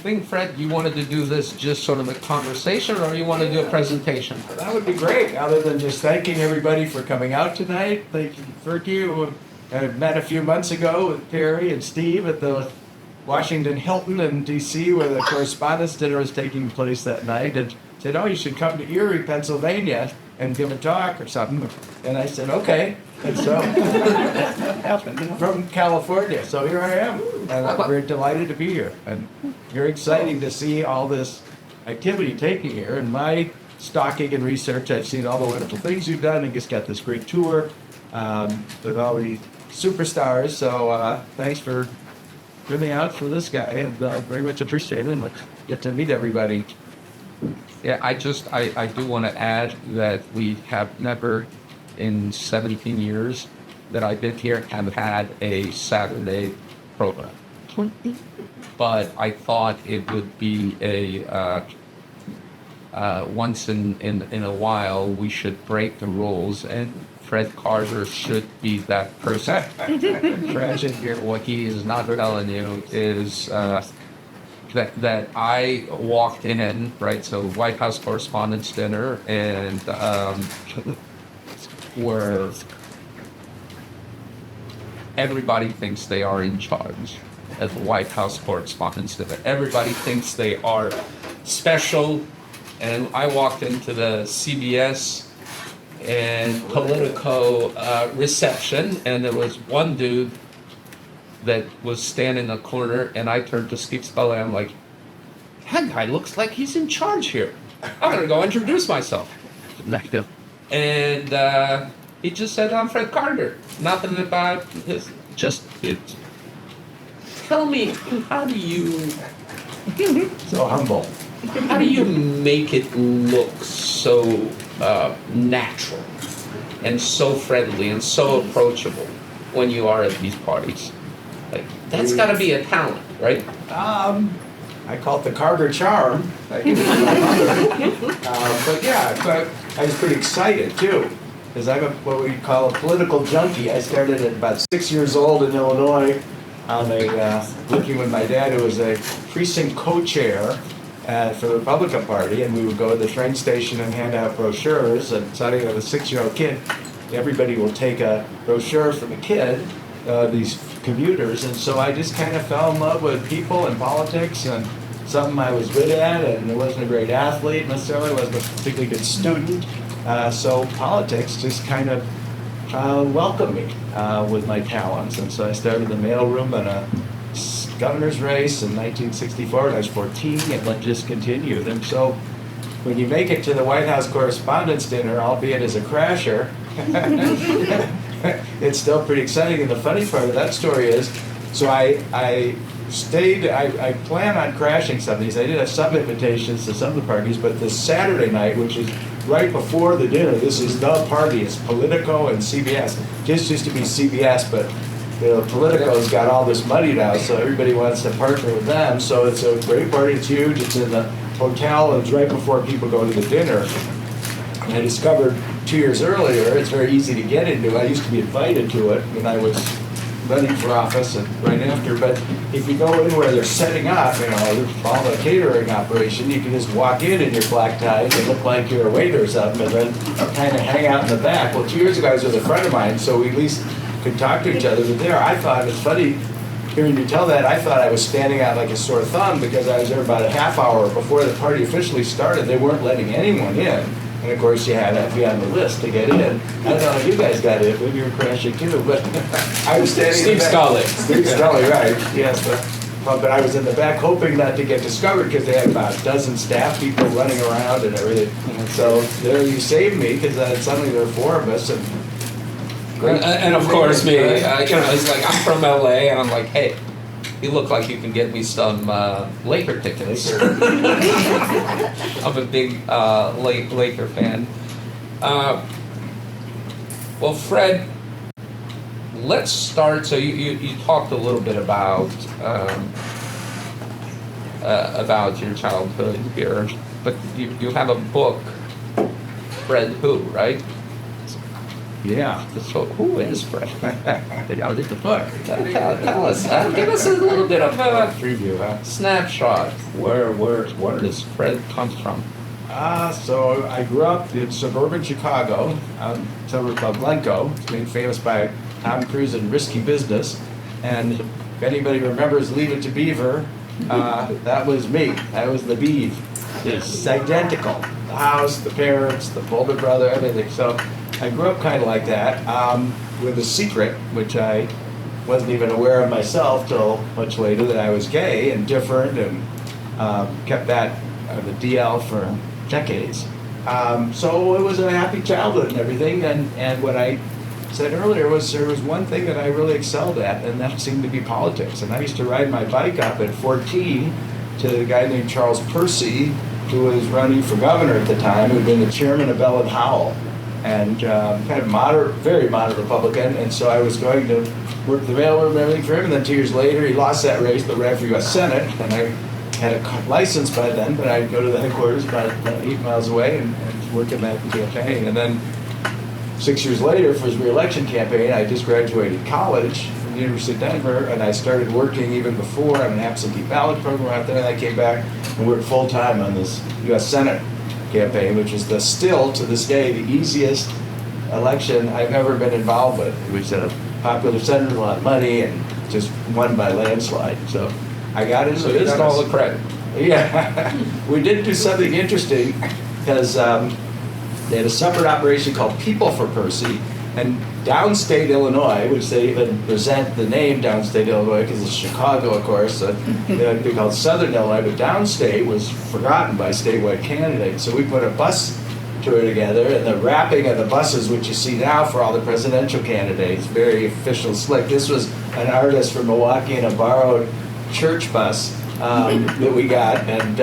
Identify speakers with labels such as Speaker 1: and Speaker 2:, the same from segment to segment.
Speaker 1: think, Fred, you wanted to do this just sort of a conversation, or you want to do a presentation?
Speaker 2: That would be great, other than just thanking everybody for coming out tonight. Thank you, Fergie, who I met a few months ago with Perry and Steve at the Washington Hilton in D.C., where the correspondence dinner was taking place that night, and said, oh, you should come to Erie, Pennsylvania, and give a talk or something. And I said, okay. And so, from California, so here I am. And I'm very delighted to be here. And very exciting to see all this activity taking here. And my stalking and research, I've seen all the wonderful things you've done, and just got this great tour with all the superstars. So thanks for coming out for this guy, and very much appreciate it, and get to meet everybody.
Speaker 1: Yeah, I do want to add that we have never, in 17 years that I've been here, have had a Saturday program. But I thought it would be a once in a while we should break the rules, and Fred Carter should be that person. Fred, what he is not telling you is that I walked in, right, so White House Correspondents' Dinner, and where everybody thinks they are in charge at the White House Correspondents' Dinner. Everybody thinks they are special, and I walked into the CBS and Politico reception, and there was one dude that was standing in a corner, and I turned to Steve Scully, and I'm like, that guy looks like he's in charge here. I'm gonna go introduce myself. And he just said, I'm Fred Carter. Nothing about his, just it. Tell me, how do you...
Speaker 2: So humble.
Speaker 1: How do you make it look so natural and so friendly and so approachable when you are at these parties? Like, that's got to be a talent, right?
Speaker 2: I call it the Carter charm. But yeah, I was pretty excited too, because I'm what we call a political junkie. I started at about 6 years old in Illinois, on working with my dad, who was a precinct co-chair for the Republican Party, and we would go to the train station and hand out brochures. And starting with a 6-year-old kid, everybody will take a brochure from a kid, these commuters, and so I just kind of fell in love with people and politics, and something I was good at, and I wasn't a great athlete necessarily, wasn't a particularly good student, so politics just kind of welcomed me with my talents. And so I started the mailroom in a governor's race in 1964, and I was 14, and it just continued. And so when you make it to the White House Correspondents' Dinner, albeit as a crasher, it's still pretty exciting. And the funny part of that story is, so I plan on crashing some of these. I did have some invitations to some of the parties, but this Saturday night, which is right before the dinner, this is the party. It's Politico and CBS. Just used to be CBS, but Politico's got all this money now, so everybody wants to partner with them. So it's a great party. It's huge. It's in the hotel, and it's right before people go to the dinner. And I discovered 2 years earlier, it's very easy to get into. I used to be invited to it when I was running for office and right after. But if you go in where they're setting up, all the catering operation, you can just walk in your black tie and look like you're a waiter or something, and then kind of hang out in the back. Well, 2 years ago, I was with a friend of mine, so we at least could talk to each other. But there, I thought, it's funny hearing you tell that, I thought I was standing out like a sore thumb, because I was there about a half hour before the party officially started. They weren't letting anyone in. And of course, you had to be on the list to get in. I don't know if you guys got in, maybe you were crashing too, but I was standing in the back. Steve Scully, right, yes. But I was in the back hoping not to get discovered, because they had about a dozen staff people running around and everything. So there you saved me, because suddenly there were four of us.
Speaker 1: And of course me, it's like, I'm from LA, and I'm like, hey, you look like you can get me some Laker tickets. I'm a big Laker fan. Well, Fred, let's start. So you talked a little bit about your childhood here, but you have a book, Fred Who, right?
Speaker 2: Yeah.
Speaker 1: So who is Fred?
Speaker 2: I'll read the book.
Speaker 1: Tell us. Give us a little bit of a
Speaker 2: Preview, huh?
Speaker 1: snapshot. Where does Fred come from?
Speaker 2: So I grew up in suburban Chicago, suburb called Glencoe. It's made famous by Tom Cruise in Risky Business. And if anybody remembers Leave It to Beaver, that was me. That was the Beeve. It's identical. The house, the parents, the older brother, everything. So I grew up kind of like that, with a secret, which I wasn't even aware of myself till much later, that I was gay and different, and kept that the DL for decades. So it was a happy childhood and everything. And what I said earlier was there was one thing that I really excelled at, and that seemed to be politics. And I used to ride my bike up at 14 to a guy named Charles Percy, who was running for governor at the time, who had been the chairman of Ellen Howell, and kind of moderate, very moderate Republican. And so I was going to work the mailroom and everything for him. And then 2 years later, he lost that race, but ran for U.S. Senate. And I had a license by then, but I'd go to the headquarters about 8 miles away and work in that campaign. And then 6 years later, for his re-election campaign, I just graduated college from the University of Denver, and I started working even before on an absentee ballot program out there. And I came back and worked full time on this U.S. Senate campaign, which is still to this day the easiest election I've ever been involved with. It was a popular senator, a lot of money, and just won by landslide. So I got into
Speaker 1: So this is all the credit.
Speaker 2: Yeah, we did do something interesting because they had a separate operation called People for Percy, and downstate Illinois, which they even present the name downstate Illinois because it's Chicago, of course, they called Southern Illinois, but downstate was forgotten by statewide candidates. So we put a bus tour together, and the wrapping of the buses, which you see now for all the presidential candidates, very official, slick. This was an artist from Milwaukee in a borrowed church bus that we got, and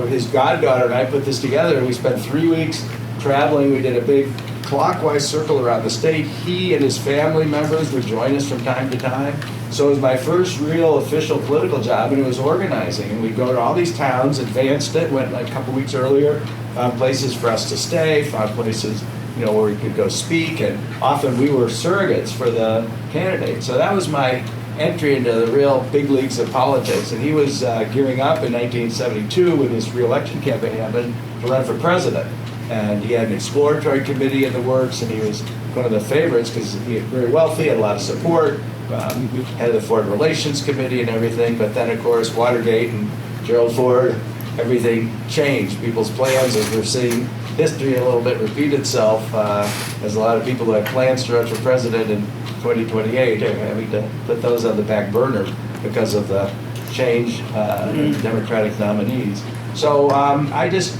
Speaker 2: his goddaughter and I put this together, and we spent 3 weeks traveling. We did a big clockwise circle around the state. He and his family members would join us from time to time. So it was my first real official political job, and it was organizing. And we'd go to all these towns, advanced it, went like a couple weeks earlier, found places for us to stay, found places where we could go speak, and often we were surrogates for the candidates. So that was my entry into the real big leagues of politics. And he was gearing up in 1972 when his re-election campaign happened to run for president. And he had an exploratory committee in the works, and he was one of the favorites because he was very wealthy, had a lot of support, had the Foreign Relations Committee and everything. But then, of course, Watergate and Gerald Ford, everything changed. People's plans, as we're seeing history a little bit repeat itself, as a lot of people who had plans to run for president in 2028 are having to put those on the back burner because of the change in Democratic nominees. So I just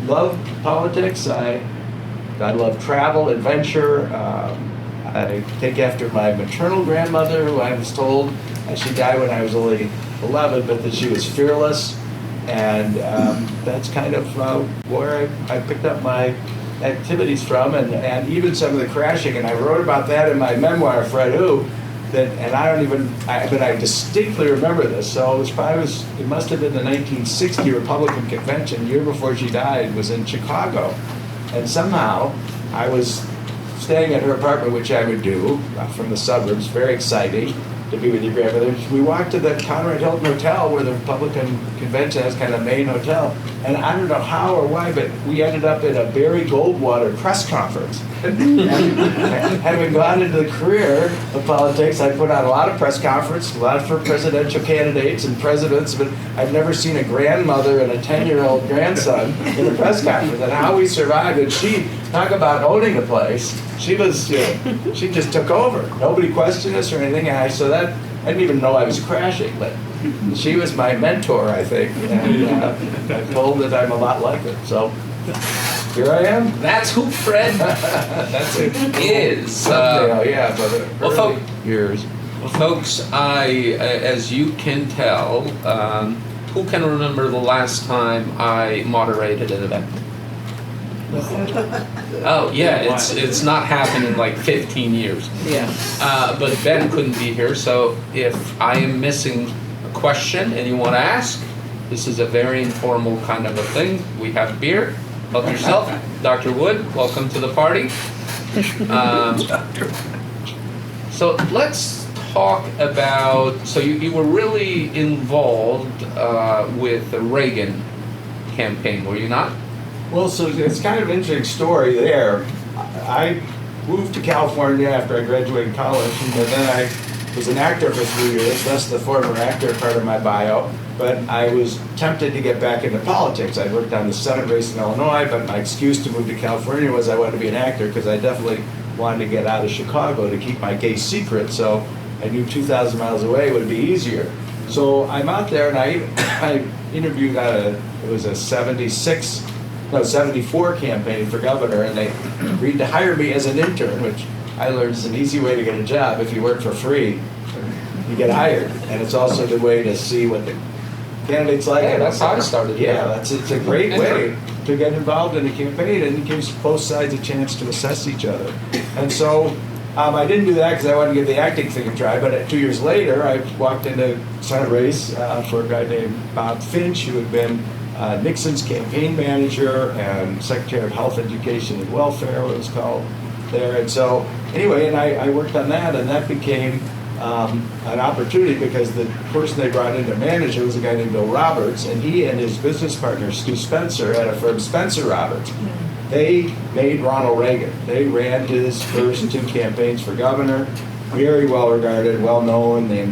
Speaker 2: love politics. I love travel, adventure. I take after my maternal grandmother, who I was told she died when I was only 11, but that she was fearless. And that's kind of where I picked up my activities from, and even some of the crashing. And I wrote about that in my memoir, Fred Who, and but I distinctly remember this. So it must have been the 1960 Republican convention, year before she died, was in Chicago. And somehow I was staying at her apartment, which I would do from the suburbs, very exciting to be with your grandmother. We walked to the Conrad Hilton Hotel where the Republican convention has kind of main hotel. And I don't know how or why, but we ended up at a Barry Goldwater press conference. And having gone into the career of politics, I put on a lot of press conferences, a lot for presidential candidates and presidents, but I've never seen a grandmother and a 10-year-old grandson in a press conference. And how we survived. And she, talk about owning the place, she just took over. Nobody questioned us or anything. And I didn't even know I was crashing, but she was my mentor, I think. And I'm told that I'm a lot like her. So here I am.
Speaker 1: That's who Fred is.
Speaker 2: Well, years.
Speaker 1: Well, folks, as you can tell, who can remember the last time I moderated an event? Oh yeah, it's not happened in like 15 years.
Speaker 3: Yeah.
Speaker 1: But Ben couldn't be here, so if I am missing a question and you want to ask, this is a very informal kind of a thing. We have beer. Help yourself. Dr. Wood, welcome to the party. So let's talk about, so you were really involved with the Reagan campaign, were you not?
Speaker 2: Well, so it's kind of an interesting story there. I moved to California after I graduated college, and then I was an actor for 3 years. That's the former actor part of my bio. But I was tempted to get back into politics. I worked on the Senate race in Illinois, but my excuse to move to California was I wanted to be an actor because I definitely wanted to get out of Chicago to keep my gay secret. So I knew 2,000 miles away would be easier. So I'm out there, and I interviewed at it was a 74 campaign for governor, and they agreed to hire me as an intern, which I learned is an easy way to get a job. If you work for free, you get hired. And it's also the way to see what the candidates like.
Speaker 1: Yeah, that's how I started.
Speaker 2: Yeah, it's a great way to get involved in a campaign, and it gives both sides a chance to assess each other. And so I didn't do that because I wanted to give the acting thing a try, but 2 years later, I walked into a Senate race for a guy named Bob Finch, who had been Nixon's campaign manager and Secretary of Health, Education, and Welfare, what it was called there. And so, anyway, and I worked on that, and that became an opportunity because the person they brought in to manage it was a guy named Bill Roberts, and he and his business partner, Stu Spencer, had a firm, Spencer Roberts. They made Ronald Reagan. They ran his first 2 campaigns for governor. Very well regarded, well known. They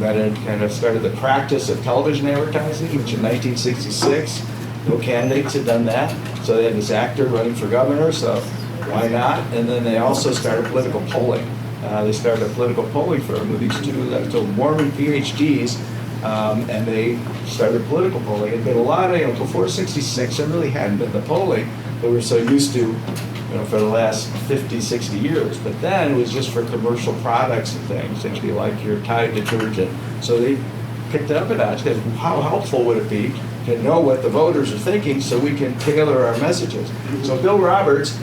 Speaker 2: started the practice of television advertising, which in 1966, no candidates had done that. So they had this actor running for governor, so why not? And then they also started political polling. They started a political polling firm with these 2 Mormon PhDs, and they started political polling. It had been a lot of, before 66, there really hadn't been the polling that we're so used to, for the last 50, 60 years. But then it was just for commercial products and things, things like your Tide detergent. So they picked it up a notch because how helpful would it be to know what the voters are thinking so we can tailor our messages? So Bill Roberts,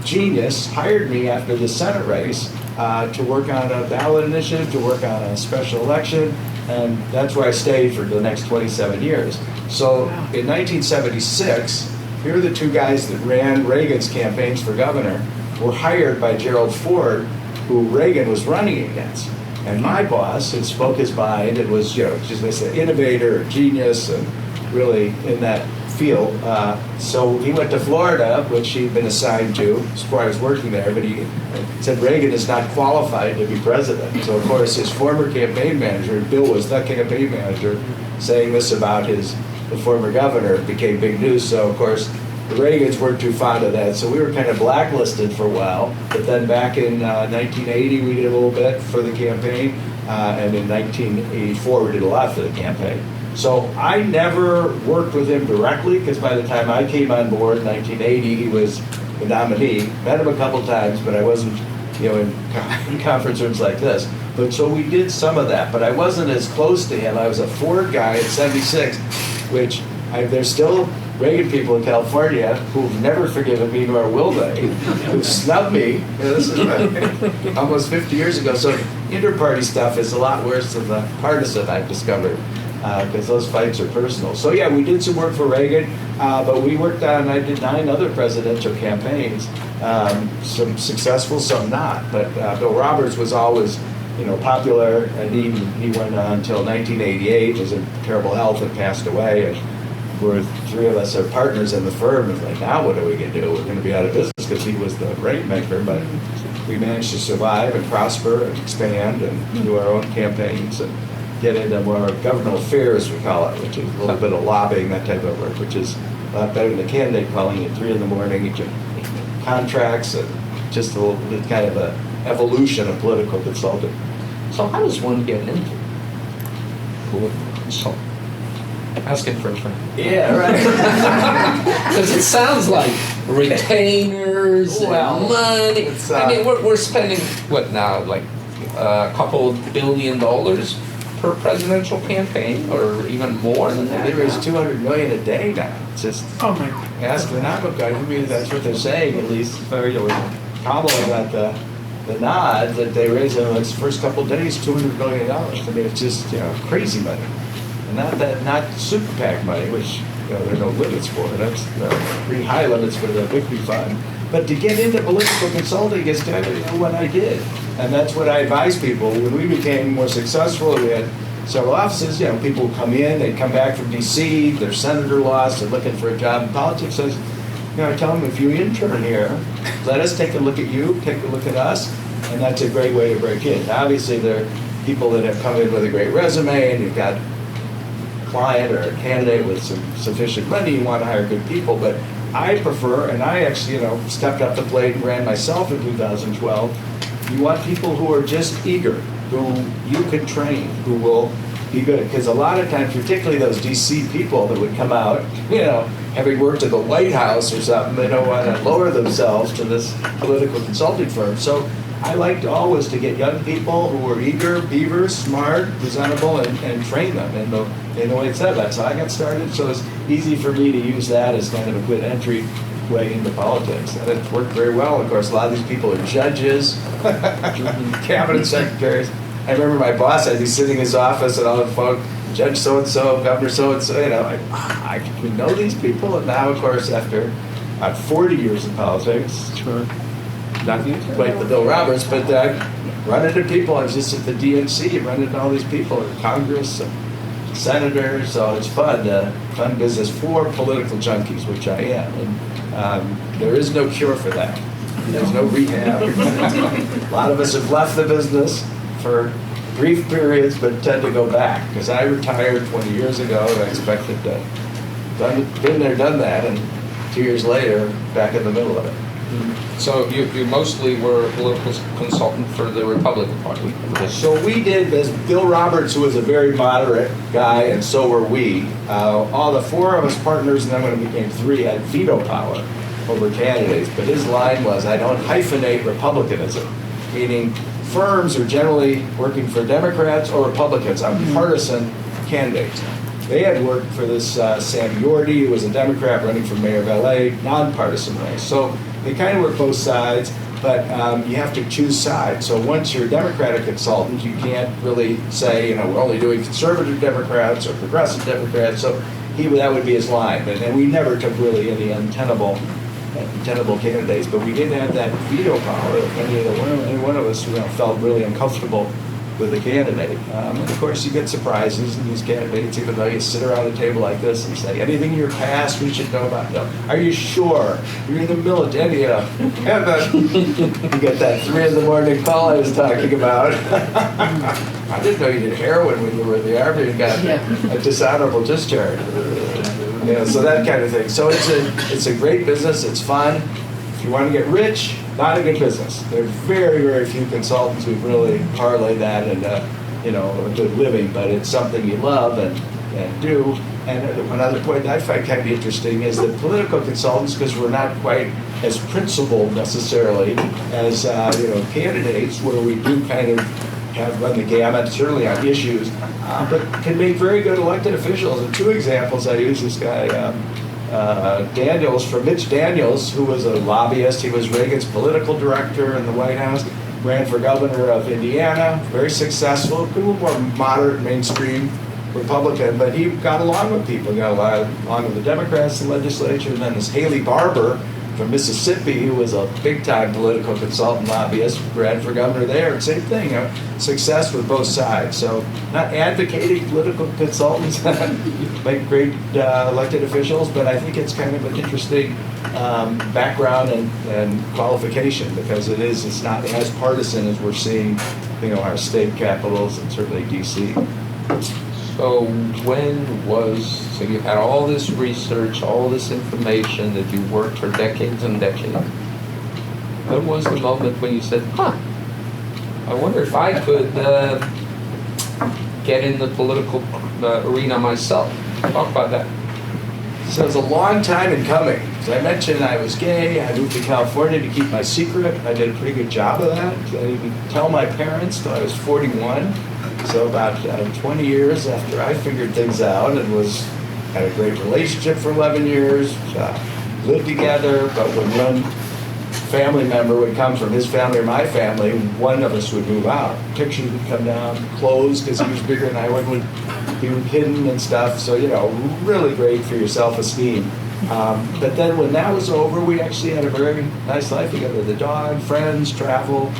Speaker 2: genius, hired me after the Senate race to work on a ballot initiative, to work on a special election, and that's where I stayed for the next 27 years. So in 1976, here are the 2 guys that ran Reagan's campaigns for governor, were hired by Gerald Ford, who Reagan was running against. And my boss, who spoke his mind and was, just they said, innovator, genius, and really in that field. So he went to Florida, which he'd been assigned to before I was working there, but he said Reagan is not qualified to be president. So of course his former campaign manager, Bill was the campaign manager, saying this about the former governor, it became big news. So of course the Reagans weren't too fond of that, so we were kind of blacklisted for a while. But then back in 1980 we did a little bit for the campaign, and in 1984 we did a lot for the campaign. So I never worked with him directly because by the time I came on board in 1980, he was the nominee. Met him a couple times, but I wasn't, in conference rooms like this. But so we did some of that, but I wasn't as close to him. I was a Ford guy at 76, which there's still Reagan people in California who've never forgiven me, nor will they, who snubbed me. This is almost 50 years ago. So inter-party stuff is a lot worse than the partisan, I've discovered. Because those fights are personal. So yeah, we did some work for Reagan, but I did 9 other presidential campaigns, some successful, some not. But Bill Roberts was always, popular, and he went on until 1988, was in terrible health and passed away. And we're 3 of us are partners in the firm, and like, now what are we going to do? We're going to be out of business because he was the rainmaker, but we managed to survive and prosper and expand and do our own campaigns and get into more governmental affairs, we call it, which is a little bit of lobbying, that type of work, which is a lot better than the candidate calling at 3 in the morning, you get contracts, and just a little bit kind of an evolution of political consulting.
Speaker 1: So how does one get into political consulting? Asking for a friend.
Speaker 2: Yeah, right.
Speaker 1: Because it sounds like retainers and money. We're spending, what now, like a couple $billion per presidential campain, or even more than that?
Speaker 2: They raise $200 million a day now. It's just astronomical. I mean, that's what they're saying, at least. Kamala got the nod that they raise in its first couple of days $200 million. I mean, it's just crazy money, and not super PAC money, which there are no limits for. That's pretty high limits for the victory fund. But to get into political consulting is kind of what I did. And that's what I advise people. When we became more successful, we had several offices, people would come in, they'd come back from DC, their senator lost, they're looking for a job in politics. I tell them, if you intern here, let us take a look at you, take a look at us, and that's a great way to break in. Obviously, there are people that have come in with a great resume, and you've got a client or a candidate with some sufficient money, you want to hire good people, but I prefer, and I actually, stepped up the plate and ran myself in 2012, you want people who are just eager, who you can train, who will be good. Because a lot of times, particularly those DC people that would come out, having worked at the White House or something, they don't want to lower themselves to this political consulting firm. So I like to always to get young people who are eager, beavers, smart, presentable, and train them in the way it's said. That's how I got started. So it's easy for me to use that as kind of a good entry way into politics. And it's worked very well. Of course, a lot of these people are judges, cabinet secretaries. I remember my boss, I'd be sitting in his office and on the phone, Judge so-and-so, Governor so-and-so, we know these people. And now, of course, after 40 years in politics, not quite the Bill Roberts, but run into people. I was just at the DNC, run into all these people in Congress, and senators, so it's fun business for political junkies, which I am. And there is no cure for that. There's no rehab. A lot of us have left the business for brief periods, but tend to go back. Because I retired 20 years ago, and I expected to been there, done that, and 2 years later, back in the middle of it.
Speaker 1: So you mostly were a political consultant for the Republican Party.
Speaker 2: So we did this. Bill Roberts, who was a very moderate guy, and so were we. All the four of us partners, and then when it became three, had veto power over candidates. But his line was, I don't hyphenate Republicanism, meaning firms are generally working for Democrats or Republicans on partisan candidates. They had worked for this Sam Yorty, who was a Democrat running for mayor of LA, nonpartisan race. So they kind of work both sides, but you have to choose sides. So once you're a Democratic consultant, you can't really say, we're only doing conservative Democrats or progressive Democrats. So that would be his line. And we never took really any untenable candidates, but we did have that veto power if any one of us felt really uncomfortable with a candidate. And of course, you get surprises in these candidates, even though you sit around a table like this and say, anything in your past we should know about? No. Are you sure? You're in the military, you get that 3 in the morning call I was talking about. I didn't know you did heroin when you were in the Army and got a dishonorable discharge. So that kind of thing. So it's a great business. It's fun. If you want to get rich, not a good business. There are very, very few consultants who really parlay that and a good living, but it's something you love and do. And another point that I find kind of interesting is that political consultants, because we're not quite as principled necessarily as candidates, where we do kind of have run the gamut, certainly on issues, but can make very good elected officials. And 2 examples I use, this guy Daniels, from Mitch Daniels, who was a lobbyist. He was Reagan's political director in the White House, ran for governor of Indiana, very successful, a little more moderate, mainstream Republican, but he got along with people, got along with the Democrats in the legislature. And then this Haley Barbour from Mississippi, who was a big-time political consultant lobbyist, ran for governor there. Same thing, success with both sides. So not advocating political consultants make great elected officials, but I think it's kind of an interesting background and qualification, because it's not as partisan as we're seeing, our state capitals and certainly DC.
Speaker 1: So so you had all this research, all this information that you worked for decades and decades. When was the moment when you said, I wonder if I could get in the political arena myself? Talk about that.
Speaker 2: So it's a long time in coming. As I mentioned, I was gay. I moved to California to keep my secret. I did a pretty good job of that. I didn't tell my parents till I was 41. So about 20 years after I figured things out and had a great relationship for 11 years, lived together, but when one family member would come from his family or my family, one of us would move out. Pictures would come down, clothes, because he was bigger than I would be hidden and stuff. So, really great for your self-esteem. But then when that was over, we actually had a very nice life together. The dog, friends, travel,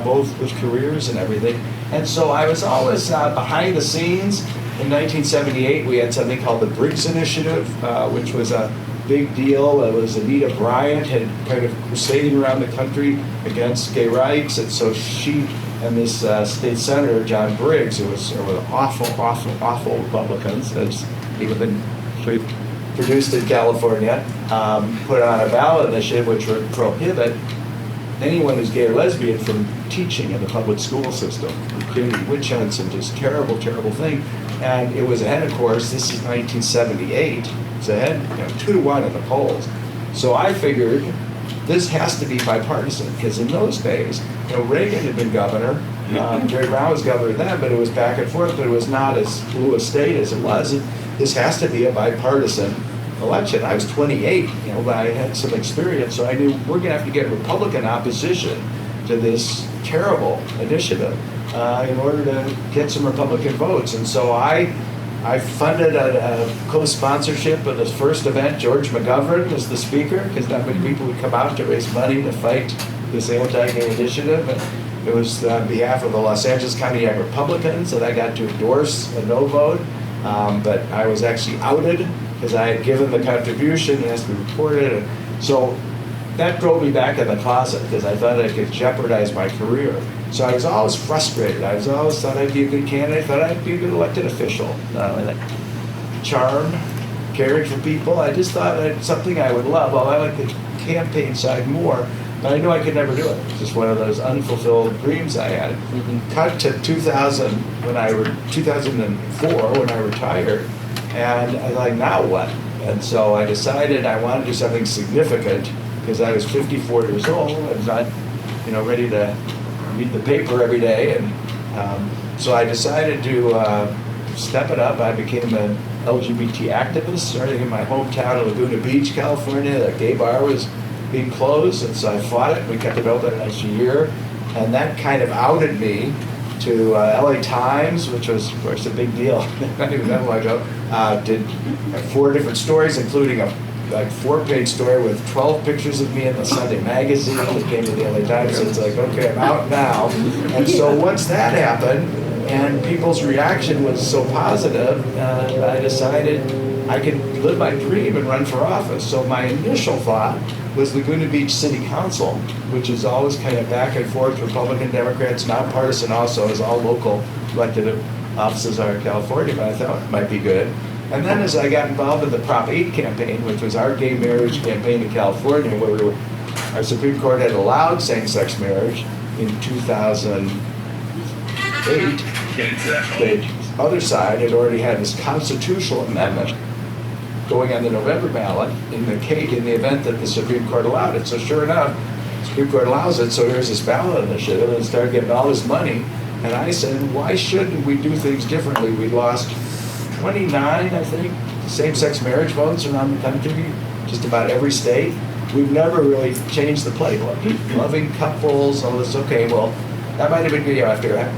Speaker 2: both with careers and everything. And so I was always behind the scenes. In 1978, we had something called the Briggs Initiative, which was a big deal. It was Anita Bryant had kind of crusading around the country against gay rights, and so she and this state senator, John Briggs, who were awful Republicans, as even been produced in California, put on a ballot initiative which would prohibit anyone who's gay or lesbian from teaching in the public school system, creating witch hunts and just terrible thing. And it was ahead, of course. This is 1978. It's ahead, 2-1 in the polls. So I figured this has to be bipartisan, because in those days, Reagan had been governor, Jerry Brown was governor then, but it was back and forth, but it was not as blue a state as it was. This has to be a bipartisan election. I was 28, but I had some experience, so I knew we're going to have to get Republican opposition to this terrible initiative in order to get some Republican votes. And so I funded a co-sponsorship of this first event. George McGovern was the speaker, because not many people would come out to raise money to fight this anti-gay initiative. And it was on behalf of the Los Angeles County Republicans that I got to endorse a no vote. But I was actually outed because I had given the contribution and has to be reported. And so that drove me back in the closet, because I thought I could jeopardize my career. So I was always frustrated. I was always thought I'd be a good candidate, thought I'd be a good elected official. Charm, caring for people. I just thought it's something I would love. Well, I like the campaign side more, but I knew I could never do it. It's just one of those unfulfilled dreams I had. Cut to 2004 when I retired, and I was like, now what? And so I decided I wanted to do something significant, because I was 54 years old and not, ready to read the paper every day. And so I decided to step it up. I became an LGBT activist, starting in my hometown of Laguna Beach, California. The gay bar was being closed, and so I fought it. We kept it open an extra year, and that kind of outed me to LA Times, which was, of course, a big deal. Not even that long ago. Did 4 different stories, including a 4-page story with 12 pictures of me in the Sunday magazine that came to the LA Times. So it's like, okay, I'm out now. And so once that happened, and people's reaction was so positive, I decided I could live my dream and run for office. So my initial thought was Laguna Beach City Council, which is always kind of back and forth, Republican, Democrats, nonpartisan also, as all local elected offices are in California, but I thought it might be good. And then as I got involved in the Prop 8 campaign, which was our gay marriage campaign in California, where our Supreme Court had allowed same-sex marriage in 2008, the other side had already had this constitutional amendment going on the November ballot in the event that the Supreme Court allowed it. So sure enough, the Supreme Court allows it, so here's this ballot initiative, and it started getting all this money. And I said, why shouldn't we do things differently? We lost 29, I think, same-sex marriage votes around the country, just about every state. We've never really changed the playbook. Loving couples, all this. Okay, well, that might have been good after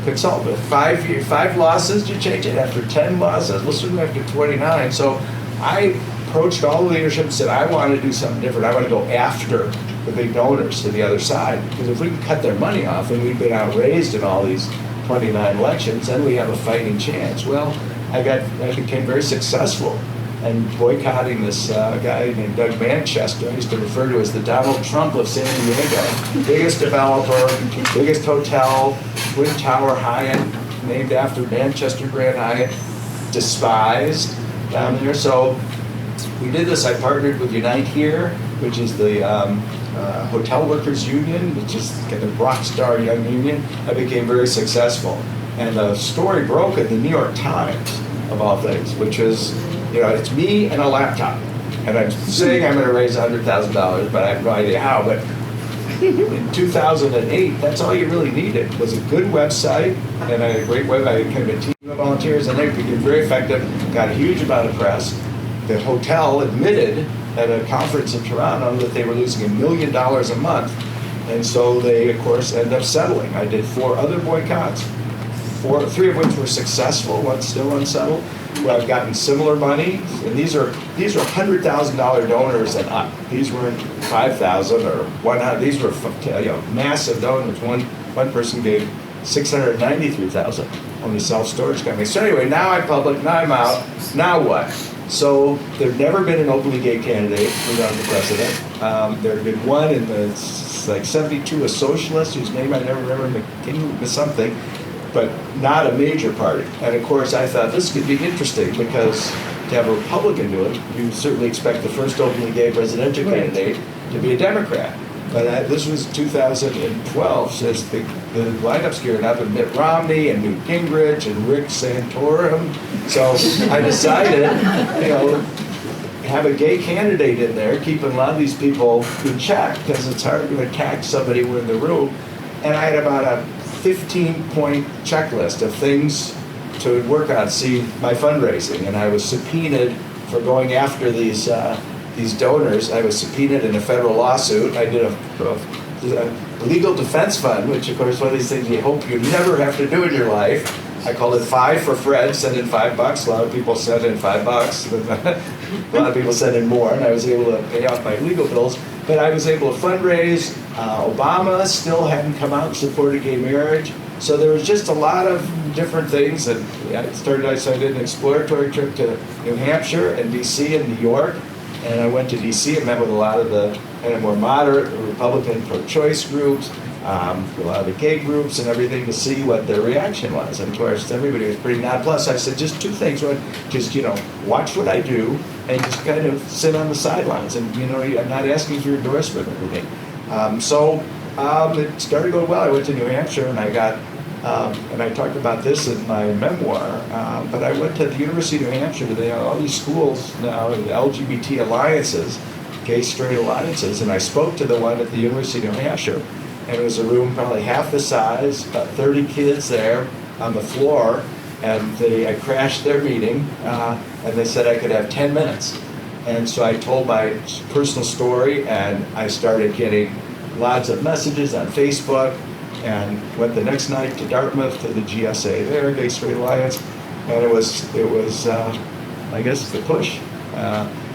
Speaker 2: consult with 5 losses. You change it after 10 losses. Let's do it after 29. So I approached all the leadership and said, I want to do something different. I want to go after the big donors to the other side, because if we can cut their money off, and we've been outraised in all these 29 elections, then we have a fighting chance. Well, I became very successful in boycotting this guy named Doug Manchester. I used to refer to as the Donald Trump of San Diego. Biggest developer, biggest hotel, Twin Tower Hyatt, named after Manchester Grand Hyatt, despised down there. So we did this. I partnered with Unite Here, which is the hotel workers union, which is kind of rock star young union. I became very successful. And the story broke in the New York Times, of all things, which is, it's me and a laptop. And I'm saying I'm going to raise $100,000, but I have no idea how. But in 2008, that's all you really needed, was a good website, and a great web. I had kind of a team of volunteers, and they became very effective, got a huge amount of press. The hotel admitted at a conference in Toronto that they were losing $1 million a month. And so they, of course, ended up settling. I did 4 other boycotts, 3 of which were successful, one still unsettled. where I've gotten similar money, and these are $100,000 donors and up. These weren't 5,000 or 100. These were massive donors. One person gave 693,000 on the self-storage company. So anyway, now I'm public. Now I'm out. Now what? So there's never been an openly gay candidate for running for president. There had been one in the 72, a socialist whose name I never remember, McKinley something, but not a major party. And of course, I thought this could be interesting because to have a Republican do it, you certainly expect the first openly gay presidential candidate to be a Democrat. But this was 2012, says the lineup's gearing up, and Mitt Romney and Newt Gingrich and Rick Santorum. So I decided, have a gay candidate in there, keeping a lot of these people in check because it's hard to attack somebody when in the room. And I had about a 15-point checklist of things to work on, see my fundraising, and I was subpoenaed for going after these donors. I was subpoenaed in a federal lawsuit. I did a legal defense fund, which of course one of these things you hope you never have to do in your life. I called it Five for Fred, send in $5. A lot of people sent in $5. A lot of people sent in more, and I was able to pay off my legal bills. But I was able to fundraise. Obama still hadn't come out and supported gay marriage. So there was just a lot of different things. And so I did an exploratory trip to New Hampshire and D.C. and New York. And I went to D.C. and met with a lot of the kind of more moderate Republican pro-choice groups, a lot of the gay groups and everything to see what their reaction was. And of course, everybody was pretty nonplussed. I said, just two things. One, just, watch what I do and just kind of sit on the sidelines. And, I'm not asking for your endorsement or anything. So it started going well. I went to New Hampshire and I got, and I talked about this in my memoir, but I went to the University of New Hampshire. They have all these schools now, the LGBT alliances, gay straight alliances, and I spoke to the one at the University of New Hampshire. And it was a room probably half the size, about 30 kids there on the floor, and I crashed their meeting, and they said I could have 10 minutes. And so I told my personal story, and I started getting lots of messages on Facebook, and went the next night to Dartmouth to the GSA there, Gay Straight Alliance, and it was I guess the push.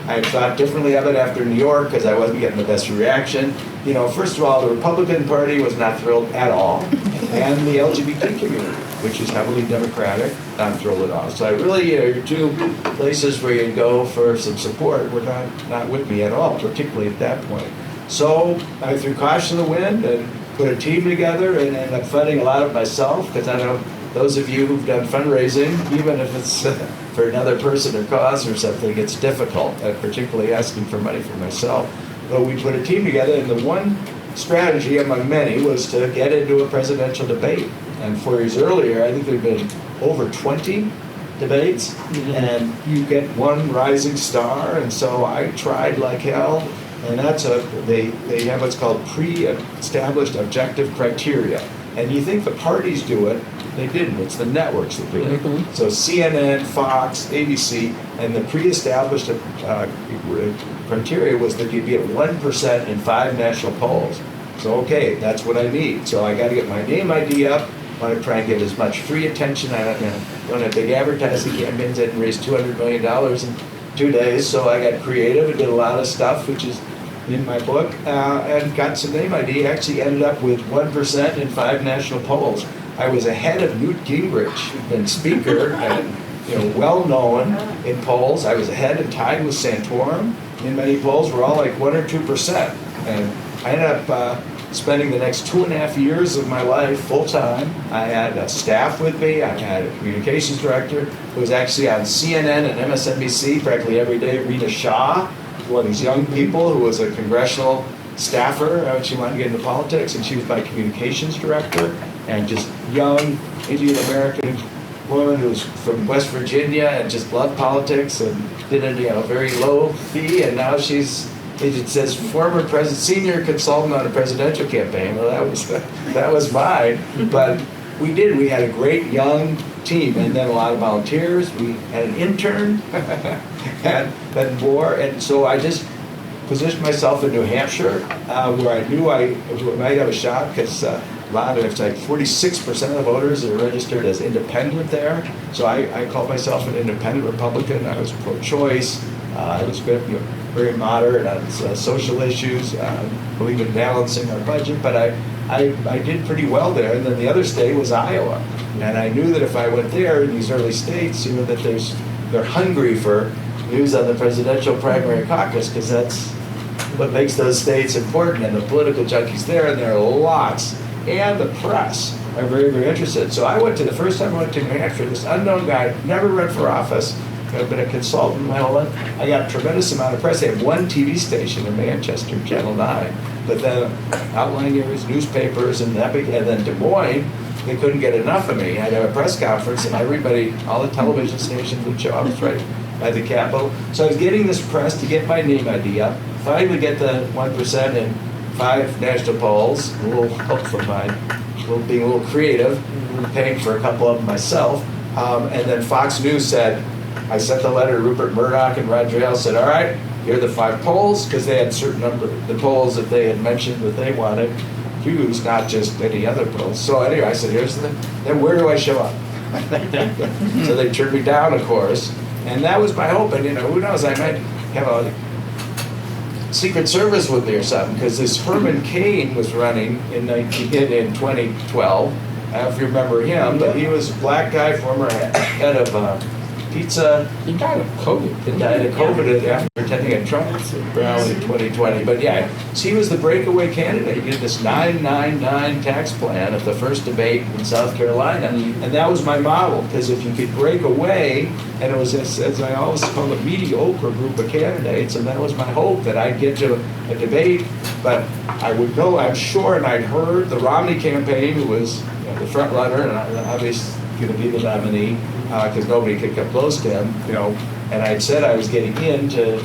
Speaker 2: I thought differently of it after New York because I wasn't getting the best reaction. First of all, the Republican Party was not thrilled at all, and the LGBT community, which is heavily Democratic, not thrilled at all. So I really, your two places where you go for some support were not with me at all, particularly at that point. So I threw caution to the wind and put a team together and ended up funding a lot of myself, because I know those of you who've done fundraising, even if it's for another person or cause or something, it's difficult, particularly asking for money for myself. But we put a team together, and the one strategy among many was to get into a presidential debate. And 4 years earlier, I think there had been over 20 debates, and you get one rising star, and so I tried like hell. And they have what's called pre-established objective criteria. And you think the parties do it, they didn't. It's the networks that do it. Mm-hmm. So CNN, Fox, ABC, and the pre-established criteria was that you'd be at 1% in 5 national polls. So okay, that's what I need. So I got to get my name ID up. I want to try and get as much free attention. I don't have big advertising campaigns. I didn't raise $200 million in 2 days, so I got creative and did a lot of stuff, which is in my book, and got some name ID. Actually ended up with 1% in 5 national polls. I was ahead of Newt Gingrich, who'd been speaker and well known in polls. I was ahead and tied with Santorum in many polls. We're all like 1 or 2%. And I ended up spending the next 2.5 years of my life full time. I had a staff with me. I had a communications director who was actually on CNN and MSNBC practically every day. Rita Shah, one of these young people who was a congressional staffer. She wanted to get into politics, and she was my communications director. And just young Indian American woman who was from West Virginia and just loved politics and did it a very low fee. And now it says former senior consultant on a presidential campaign. Well, that was mine. But we had a great young team, and then a lot of volunteers. We had an intern, and then more. And so I just positioned myself in New Hampshire, where I knew I might have a shot, because a lot of, it's like 46% of the voters are registered as independent there. So I called myself an independent Republican. I was pro-choice. I was very moderate on social issues. Believe in balancing our budget, but I did pretty well there. And then the other state was Iowa, and I knew that if I went there in these early states, that they're hungry for news on the presidential primary caucus, because that's what makes those states important, and the political junkies there, and there are lots, and the press are very, very interested. So the first time I went to New Hampshire, this unknown guy, never ran for office, I've been a consultant my whole life. I got a tremendous amount of press. They had one TV station in Manchester, Channel 9, but then outlying areas, newspapers, and then Des Moines, they couldn't get enough of me. I'd have a press conference, and everybody, all the television stations would show. I was right by the Capitol. So I was getting this press to get my name ID up, finally get the 1% in 5 national polls, a little help from being a little creative, paying for a couple of them myself. And then Fox News said, I sent the letter to Rupert Murdoch, and Roger Ailes said, all right, here are the 5 polls, because they had a certain number of the polls that they had mentioned that they wanted to use, not just any other polls. So anyway, I said, then where do I show up? So they turned me down, of course, and that was my hope. And who knows, I might have a Secret Service with me or something, because this Herman Cain was running in 2012. I don't know if you remember him, but he was a black guy, former head of pizza.
Speaker 1: He died of COVID.
Speaker 2: He died of COVID after attending a Trump rally in 2020. But yeah, so he was the breakaway candidate. He did this 999 tax plan at the first debate in South Carolina. And that was my model, because if you could break away, and it was, as I always call it, mediocre group of candidates, and that was my hope, that I'd get to a debate. But I would go, I'm sure, and I'd heard the Romney campaign, who was the front runner, and obviously going to be the nominee, because nobody could come close to him, and I said I was getting in to,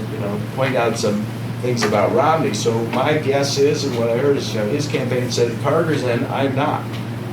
Speaker 2: point out some things about Romney. So my guess is, and what I heard is, his campaign said, Carter's in, I'm not.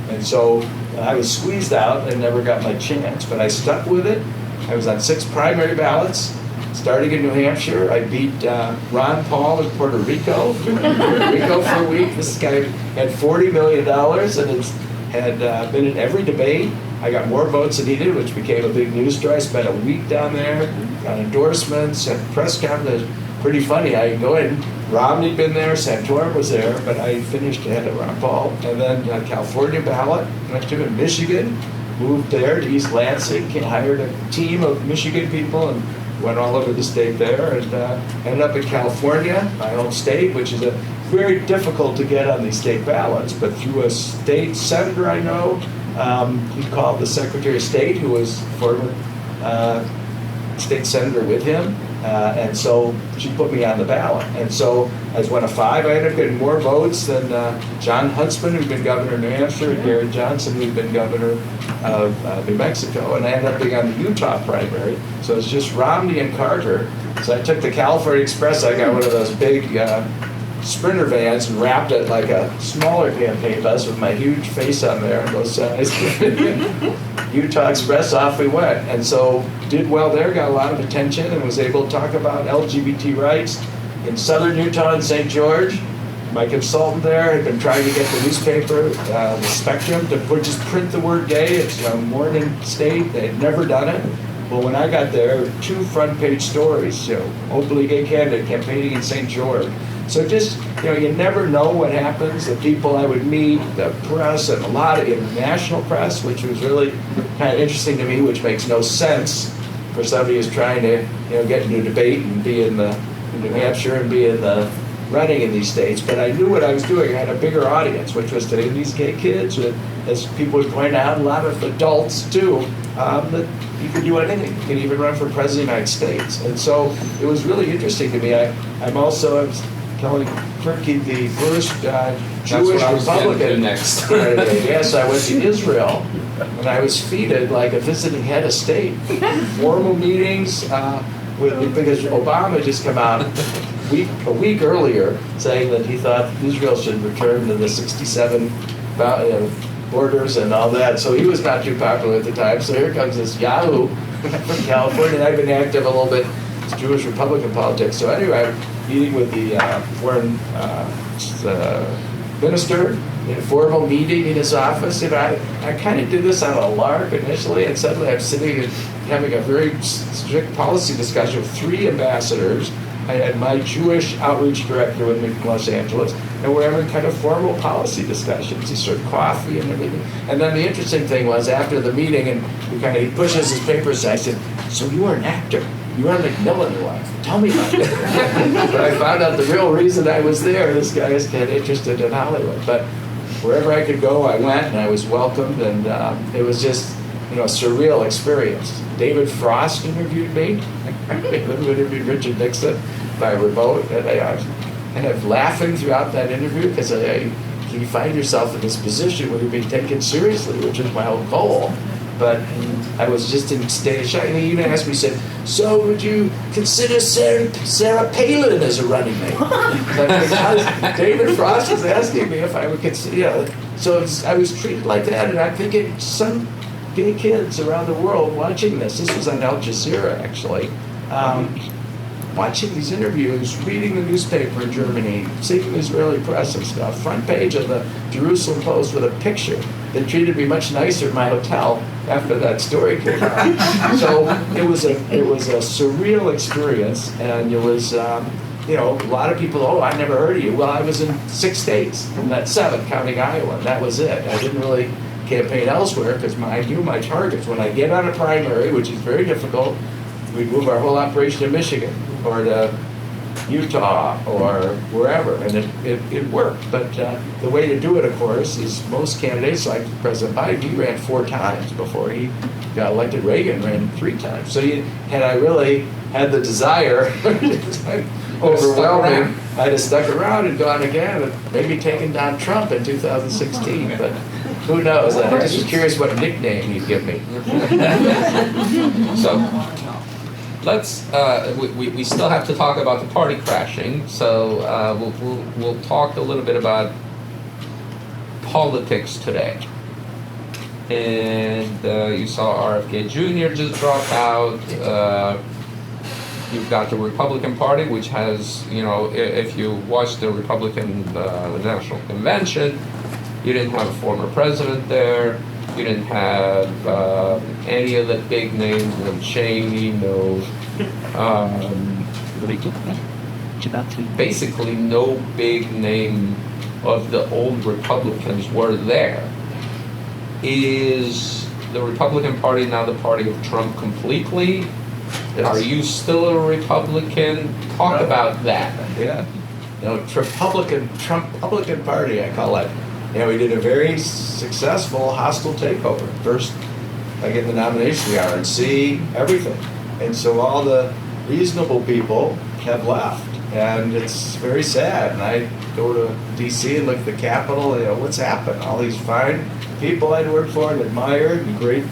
Speaker 2: And so I was squeezed out and never got my chance, but I stuck with it. I was on 6 primary ballots, starting in New Hampshire. I beat Ron Paul in Puerto Rico for a week. This guy had $40 million and had been in every debate. I got more votes than he did, which became a big news story. I spent a week down there, got endorsements, and press conference. Pretty funny. I go in. Romney'd been there, Santorum was there, but I finished ahead of Ron Paul. And then California ballot, went to Michigan, moved there to East Lansing, hired a team of Michigan people, and went all over the state there, and ended up in California, my home state, which is very difficult to get on these state ballots, but through a state senator I know, he called the Secretary of State, who was former state senator with him, and so she put me on the ballot. And so I was one of 5. I ended up getting more votes than John Huntsman, who'd been governor of New Hampshire, and Gary Johnson, who'd been governor of New Mexico, and I ended up being on the Utah primary. So it's just Romney and Carter. So I took the California Express. I got one of those big Sprinter vans and wrapped it like a smaller campaign bus with my huge face on there on both sides. Utah Express, off we went. And so did well there, got a lot of attention, and was able to talk about LGBT rights in southern Utah and St. George. My consultant there had been trying to get the newspaper, the Spectrum, to just print the word gay. It's a morning state. They had never done it. Well, when I got there, 2 front-page stories, openly gay candidate campaigning in St. George. So just, you never know what happens. The people I would meet, the press, and a lot of international press, which was really kind of interesting to me, which makes no sense for somebody who's trying to, get into a debate and be in New Hampshire and be in the running in these states. But I knew what I was doing. I had a bigger audience, which was today these gay kids, as people would point out, a lot of adults too, that you can do anything. You can even run for president of the United States. And so it was really interesting to me. I was telling Turkey, the first Jewish Republican
Speaker 1: next.
Speaker 2: Yes, I went to Israel, and I was feted like a visiting head of state. Formal meetings because Obama had just come out a week earlier saying that he thought Israel should return to the 67 borders and all that. So he was not too popular at the time. So here comes this Yahoo from California, and I've been active a little bit in Jewish Republican politics. So anyway, meeting with the foreign minister, informal meeting in his office. You know, I kind of did this on a lark initially, and suddenly I'm sitting and having a very strict policy discussion with 3 ambassadors. I had my Jewish outreach director with me from Los Angeles, and we're having kind of formal policy discussions. He served coffee and everything. And then the interesting thing was, after the meeting, and he pushes his papers, I said, "So you were an actor? You were on Macmillan or what? Tell me about it." But I found out the real reason I was there, this guy is kind of interested in Hollywood. But wherever I could go, I went, and I was welcomed, and it was just, a surreal experience. David Frost interviewed me. Interviewed Richard Nixon by remote, and I kind of laughing throughout that interview because you find yourself in this position where you're being taken seriously, which is my whole goal. But I was just in state of shock. And he even asked me, he said, "So would you consider Sarah Palin as a running mate?" Because David Frost was asking me if I would consider, So I was treated like that, and I'm thinking, some gay kids around the world watching this. This was on Al Jazeera, actually. Watching these interviews, reading the newspaper in Germany, seeing the Israeli press and stuff, front page of the Jerusalem Post with a picture. They treated me much nicer at my hotel after that story came out. So it was a surreal experience, and it was, a lot of people, "Oh, I never heard of you." Well, I was in 6 states, and that's 7, counting Iowa, and that was it. I didn't really campaign elsewhere because I knew my targets. When I get on a primary, which is very difficult, we'd move our whole operation to Michigan or to Utah or wherever, and it worked. But the way to do it, of course, is most candidates, like President Biden, he ran 4 times before he got elected. Reagan ran 3 times. So had I really had the desire, overwhelming, I'd have stuck around and gone again, and maybe taken down Trump in 2016. But who knows? I just was curious what nickname he'd give me.
Speaker 1: So let's. We still have to talk about the party crashing. So we'll talk a little bit about politics today. And you saw RFK Jr. just drop out. You've got the Republican Party, which has, if you watch the Republican National Convention, you didn't have a former president there. You didn't have any of the big names, no Cheney, basically no big name of the old Republicans were there. Is the Republican Party now the party of Trump completely? Yes. Are you still a Republican? Talk about that.
Speaker 2: Yeah. Trump-Republican Party, I call it. We did a very successful hostile takeover. First, I get the nomination, the RNC, everything. And so all the reasonable people have left. And it's very sad. And I go to D.C. and look at the Capitol, what's happened? All these fine people I'd worked for and admired, and great,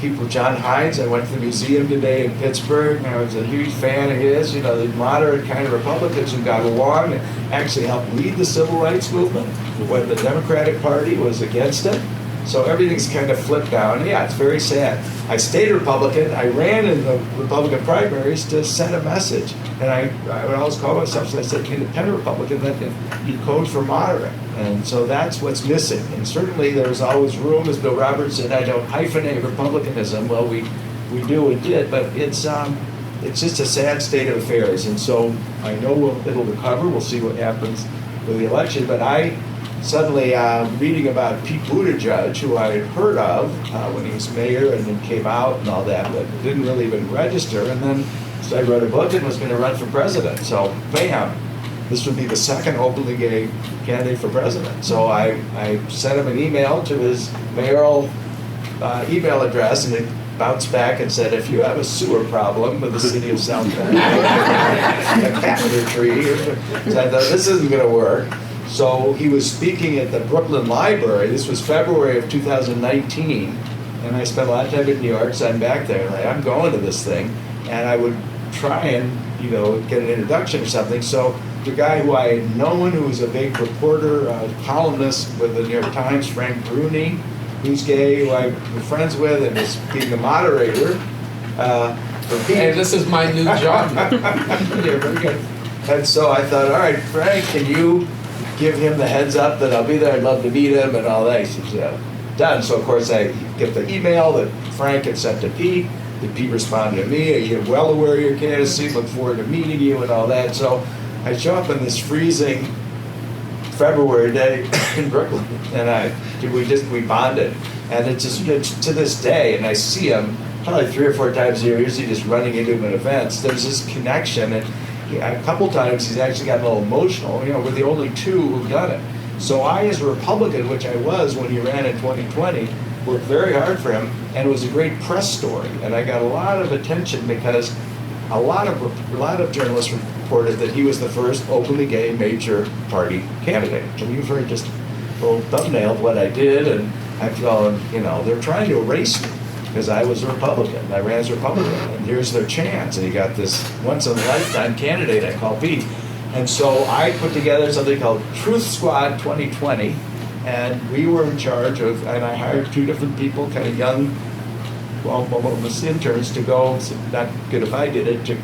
Speaker 2: people. John Hines, I went to the museum today in Pittsburgh, and I was a huge fan of his. The moderate kind of Republicans who got along and actually helped lead the civil rights movement when the Democratic Party was against it. So everything's kind of flipped down. Yeah, it's very sad. I stayed Republican. I ran in the Republican primaries to send a message. And I would always call myself, so I said, independent Republican, that you code for moderate. And so that's what's missing. And certainly there's always room, as Bill Roberts said, I don't hyphenate Republicanism. Well, we do and did, but it's just a sad state of affairs. And so I know it'll recover. We'll see what happens with the election. But I suddenly reading about Pete Buttigieg, who I had heard of when he was mayor and then came out and all that, but didn't really even register. And then so I wrote a book and was going to run for president. So bam, this would be the second openly gay candidate for president. So I sent him an email to his mayoral email address, and it bounced back and said, "If you have a sewer problem with the city of South Bend, a catheter tree." So I thought, this isn't going to work. So he was speaking at the Brooklyn Library. This was February of 2019, and I spent a lot of time in New York, so I'm back there. I'm going to this thing, and I would try and get an introduction or something. So the guy who I had known, who was a big reporter, columnist with the New York Times, Frank Bruni, who's gay, who I'm friends with, and is being the moderator for Pete.
Speaker 1: Hey, this is my new job.
Speaker 2: Yeah, very good. And so I thought, all right, Frank, can you give him the heads up that I'll be there. I'd love to meet him and all that. He says, yeah, done. So of course I get the email that Frank had sent to Pete. That Pete responded to me. You're well aware of your candidacy. Look forward to meeting you and all that. So I show up on this freezing February day in Brooklyn, and we bonded, and it's to this day, and I see him probably 3 or 4 times a year, usually just running into him at events. There's this connection, and a couple times he's actually gotten a little emotional. We're the only 2 who've done it. So I, as a Republican, which I was when he ran in 2020, worked very hard for him, and it was a great press story, and I got a lot of attention because a lot of journalists reported that he was the first openly gay major party candidate. And you've heard just a little thumbnail of what I did, and I've gone, they're trying to erase me because I was a Republican. I ran as a Republican, and here's their chance. And he got this once-in-a-lifetime candidate I call Pete. And so I put together something called Truth Squad 2020, and we were in charge of, and I hired 2 different people, kind of young, almost interns, to go, not good if I did it, to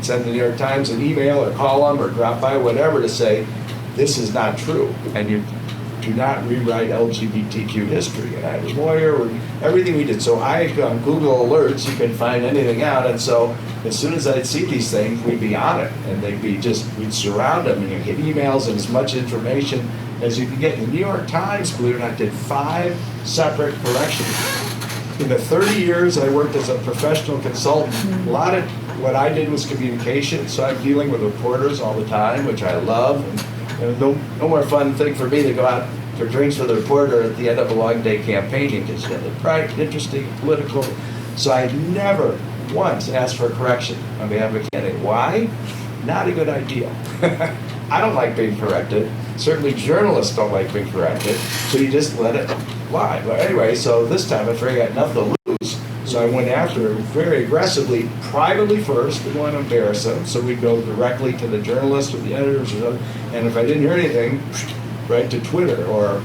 Speaker 2: send the New York Times an email or call them or drop by, whatever, to say, this is not true, and you do not rewrite LGBTQ history. And I was a lawyer, everything we did. So I, on Google Alerts, you can find anything out, and so as soon as I'd see these things, we'd be on it, and we'd surround them, and you'd get emails and as much information as you could get. The New York Times, believe it or not, did 5 separate corrections. In the 30 years I worked as a professional consultant, a lot of what I did was communication, so I'm dealing with reporters all the time, which I love. And no more fun thing for me to go out for drinks with a reporter at the end of a long day campaigning, because they're bright, interesting, political. So I never once asked for a correction on behalf of a candidate. Why? Not a good idea. I don't like being corrected. Certainly journalists don't like being corrected, so you just let it lie. But anyway, so this time I figured I got nothing to lose, so I went after him very aggressively, privately first, didn't want to embarrass him, so we'd go directly to the journalists or the editors, or something, and if I didn't hear anything, right to Twitter or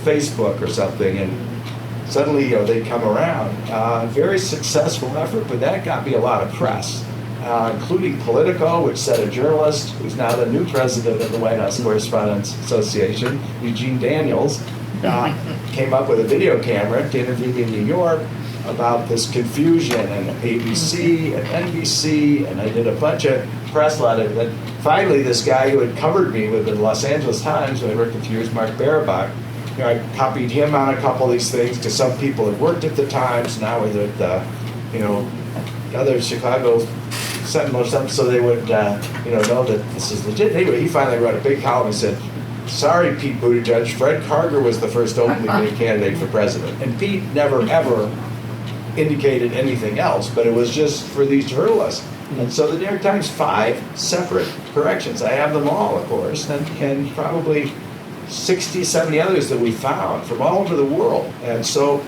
Speaker 2: Facebook or something, and suddenly they'd come around. Very successful effort, but that got me a lot of press. Including Politico, which said a journalist who's now the new president of the White House Correspondents Association, Eugene Daniels, came up with a video camera to interview me in New York about this confusion, and ABC and NBC, and I did a bunch of press letters. And finally, this guy who had covered me with the Los Angeles Times when I worked a few years, Mark Barabach, I copied him on a couple of these things because some people had worked at the Times, now with the, other Chicago Sentinel or something, so they would, know that this is legit. Anyway, he finally wrote a big column and said, sorry, Pete Buttigieg, Fred Karger was the first openly gay candidate for president. And Pete never, ever indicated anything else, but it was just for these journalists. And so the New York Times, 5 separate corrections. I have them all, of course, and probably 60, 70 others that we found from all over the world. And so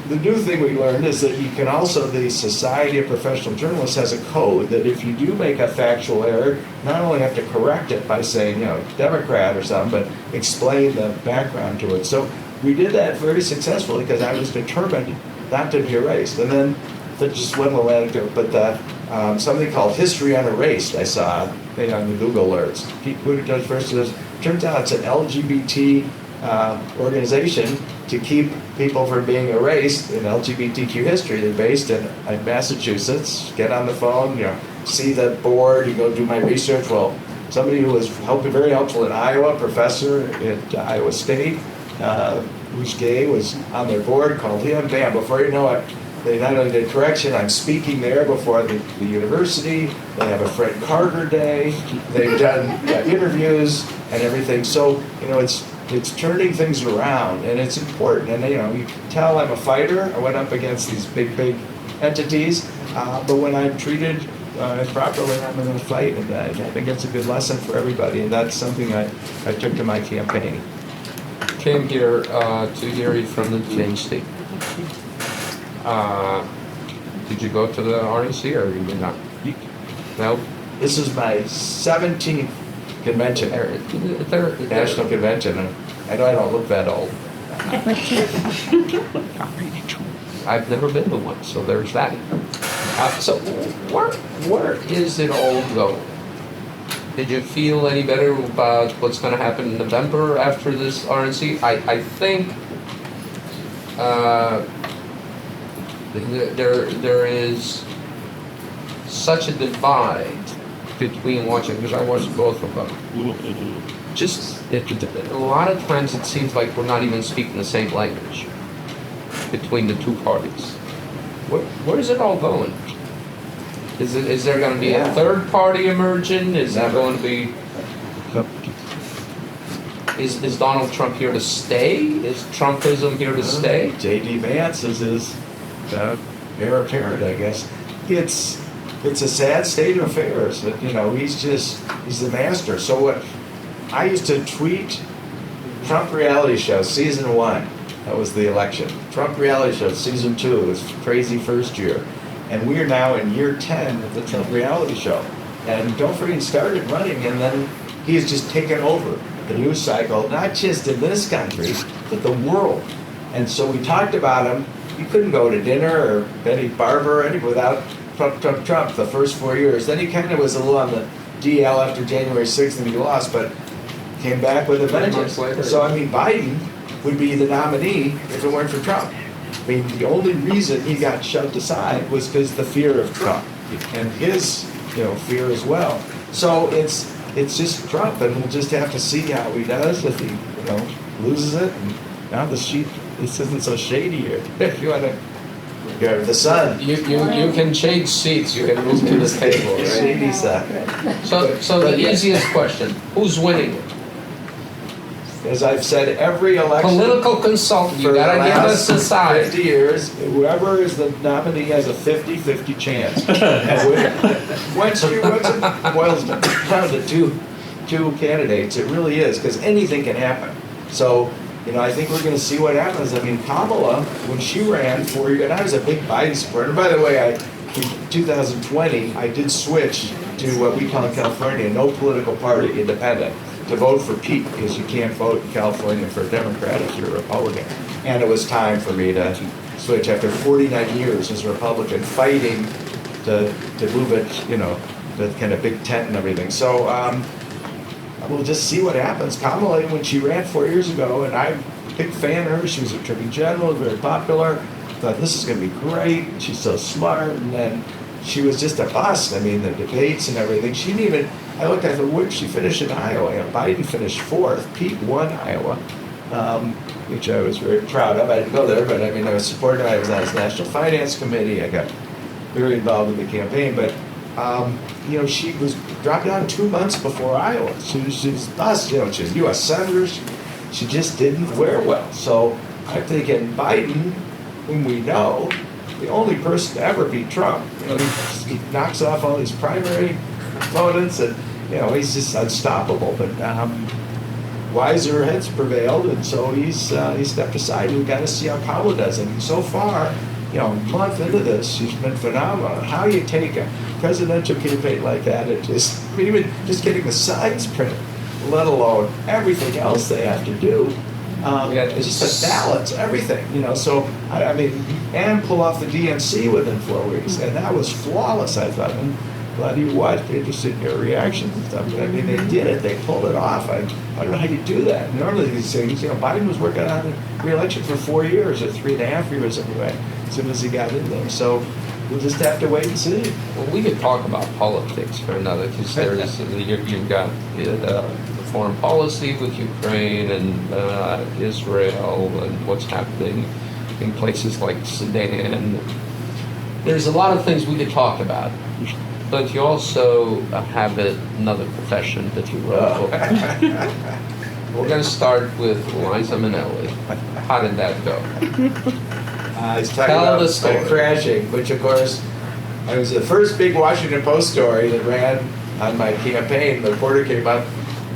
Speaker 2: the new thing we learned is that you can also, the Society of Professional Journalists has a code that if you do make a factual error, not only have to correct it by saying, Democrat or something, but explain the background to it. So we did that very successfully because I was determined not to be erased. And then, just one little anecdote, but something called History Unerased I saw on the Google alerts. Pete Buttigieg first says, turns out it's an LGBT organization to keep people from being erased in LGBTQ history. They're based in Massachusetts. Get on the phone, see the board, you go do my research. Well, somebody who was very helpful in Iowa, professor at Iowa State, who's gay, was on their board, called him. Bam, before you know it, they not only did correction, I'm speaking there before the university. They have a Fred Karger Day. They've done interviews and everything. So, it's turning things around, and it's important. And you can tell I'm a fighter. I went up against these big entities, but when I'm treated properly, I'm going to fight, and I think it's a good lesson for everybody. And that's something I took to my campaign.
Speaker 1: Came here to Erie from the James State. Did you go to the RNC or you did not? No.
Speaker 2: This is my 17th convention, national convention, and I know I don't look that old.
Speaker 1: I've never been to one, so there's that. So where is it all going? Did you feel any better about what's going to happen in November after this RNC? I think there is such a divide between watching, because I watched both of them. Just a lot of times it seems like we're not even speaking the same language between the two parties. Where is it all going? Is there going to be a third party emerging? Is there going to be? Is Donald Trump here to stay? Is Trumpism here to stay?
Speaker 2: J.D. Vance is his heir apparent, I guess. It's a sad state of affairs. That, he's the master. So what? I used to tweet Trump reality show season 1. That was the election. Trump reality show season 2 was crazy first year, and we are now in year 10 of the Trump reality show. And don't forget, he started running, and then he has just taken over the news cycle, not just in this country, but the world. And so we talked about him. You couldn't go to dinner or Betty Barber or anything without Trump the first 4 years. Then he kind of was a little on the DL after January 6th and he lost, but came back with a vengeance. So, Biden would be the nominee if it weren't for Trump. The only reason he got shoved aside was because the fear of Trump and his, fear as well. So it's just Trump, and we'll just have to see how he does if he, loses it. And now this isn't so shady here. If you want to, the sun.
Speaker 1: You can change seats. You can move to the table. Right?
Speaker 2: Shady side.
Speaker 1: So the easiest question: who's winning?
Speaker 2: As I've said, every election.
Speaker 1: Political consultant, you gotta give us a side.
Speaker 2: 50 years, whoever is the nominee has a 50-50 chance. And once it boils down to two candidates, it really is, because anything can happen. So, I think we're going to see what happens. Kamala, when she ran 4 years, and I was a big Biden supporter. And by the way, in 2020, I did switch to what we call in California, no political party, independent, to vote for Pete, because you can't vote in California for a Democrat if you're a Republican. And it was time for me to switch after 49 years as a Republican, fighting to move it, the kind of big tent and everything. So we'll just see what happens. Kamala, when she ran 4 years ago, and I'm a big fan of her, she was Attorney General, very popular, thought this is going to be great, she's so smart, and then she was just a bust. The debates and everything. She didn't even, I looked at her, where did she finish in Iowa? Biden finished 4th. Pete won Iowa, which I was very proud of. I didn't go there, but I was supporting him. I was on his National Finance Committee. I got very involved in the campaign. But, she was dropped down 2 months before Iowa. She was a bust. She's a U.S. Senator. She just didn't wear well. So I'm thinking Biden, whom we know, the only person to ever beat Trump. He knocks off all these primary opponents, and he's just unstoppable. But wiser heads prevailed, and so he stepped aside. We've got to see how Kamala does. And so far, a month into this, she's been phenomenal. How you take a presidential campaign like that, even just getting the signs printed, let alone everything else they have to do. It's just a balance, everything, So, and pull off the DNC within 4 weeks, and that was flawless, I thought. And glad you watched, interested in your reactions and stuff. But they did it, they pulled it off. I don't know how you do that. Normally these things, Biden was working on the re-election for 4 years, or 3.5 years anyway, as soon as he got in there. So we'll just have to wait and see.
Speaker 1: Well, we could talk about politics for another, because you've got foreign policy with Ukraine and Israel and what's happening in places like Sudan. There's a lot of things we could talk about, but you also have another profession that you wrote. We're going to start with Liza Minnelli. How did that go?
Speaker 2: He's talking about the crashing, which of course, it was the first big Washington Post story that ran on my campaign. The reporter came up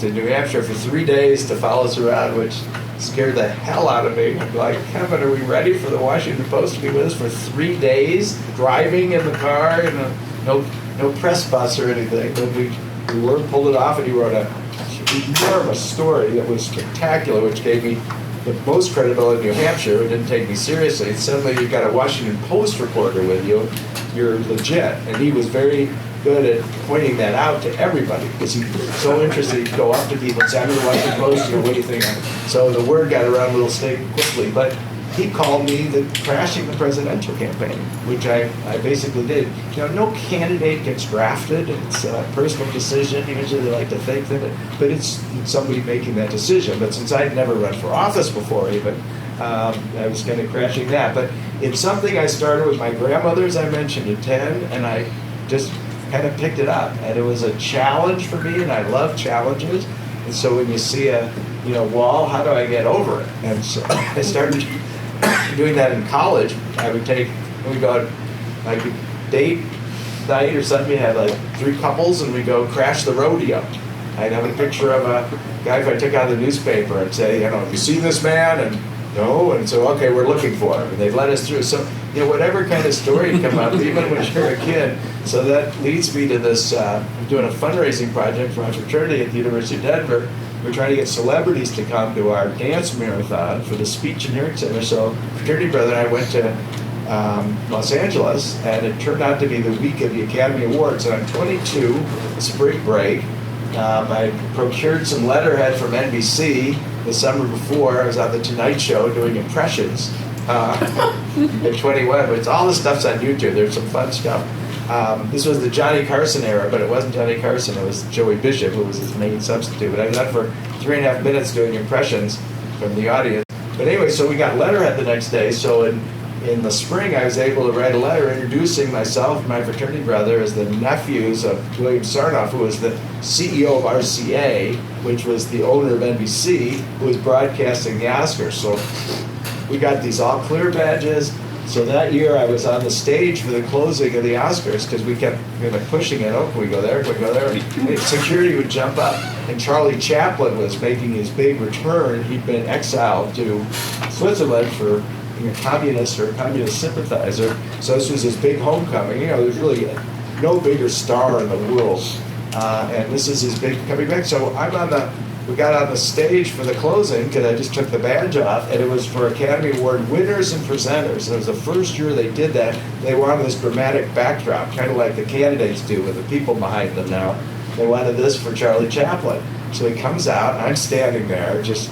Speaker 2: to New Hampshire for 3 days to follow us around, which scared the hell out of me. I'm like, Kevin, are we ready for the Washington Post to be with us for 3 days, driving in the car, no press bus or anything? But we pulled it off, and he wrote an enormous story that was spectacular, which gave me the most credibility in New Hampshire. It didn't take me seriously. And suddenly you've got a Washington Post reporter with you. You're legit. And he was very good at pointing that out to everybody because he's so interested. He'd go up to people and say, "I'm going to watch the post, what do you think?" So the word got around a little state quickly. But he called me crashing the presidential campaign, which I basically did. No candidate gets drafted. It's a personal decision. Usually they like to think that, but it's somebody making that decision. But since I'd never run for office before even, I was kind of crashing that. But it's something I started with my grandmother, as I mentioned, at 10, and I just kind of picked it up. And it was a challenge for me, and I love challenges. And so when you see a wall, how do I get over it? And so I started doing that in college. We go like date night or something. We had like 3 couples, and we go crash the rodeo. I'd have a picture of a guy if I took out the newspaper and say, have you seen this man? And no, and so okay, we're looking for him. And they'd let us through. So whatever kind of story come up, even when you're a kid. So that leads me to this. I'm doing a fundraising project for my fraternity at the University of Denver. We're trying to get celebrities to come to our dance marathon for the Speech and Hearing Center. So fraternity brother and I went to Los Angeles, and it turned out to be the week of the Academy Awards. And I'm 22, spring break. I procured some letterhead from NBC the summer before. I was on the Tonight Show doing impressions at 21. But all the stuff's on YouTube. There's some fun stuff. This was the Johnny Carson era, but it wasn't Johnny Carson. It was Joey Bishop, who was his main substitute. But I was on for 3.5 minutes doing impressions from the audience. But anyway, so we got letterhead the next day. So in the spring, I was able to write a letter introducing myself and my fraternity brother as the nephews of William Sarnoff, who was the CEO of RCA, which was the owner of NBC, who was broadcasting the Oscars. So we got these all clear badges. So that year I was on the stage for the closing of the Oscars because we kept pushing it. Oh, can we go there? Can we go there? And security would jump up. And Charlie Chaplin was making his big return. He'd been exiled to Switzerland for being a communist or a communist sympathizer. So this was his big homecoming. There's really no bigger star in the world. And this is his big coming back. So we got on the stage for the closing because I just took the badge off, and it was for Academy Award winners and presenters. And it was the first year they did that. They wanted this dramatic backdrop, kind of like the candidates do with the people behind them now. They wanted this for Charlie Chaplin. So he comes out, and I'm standing there, just,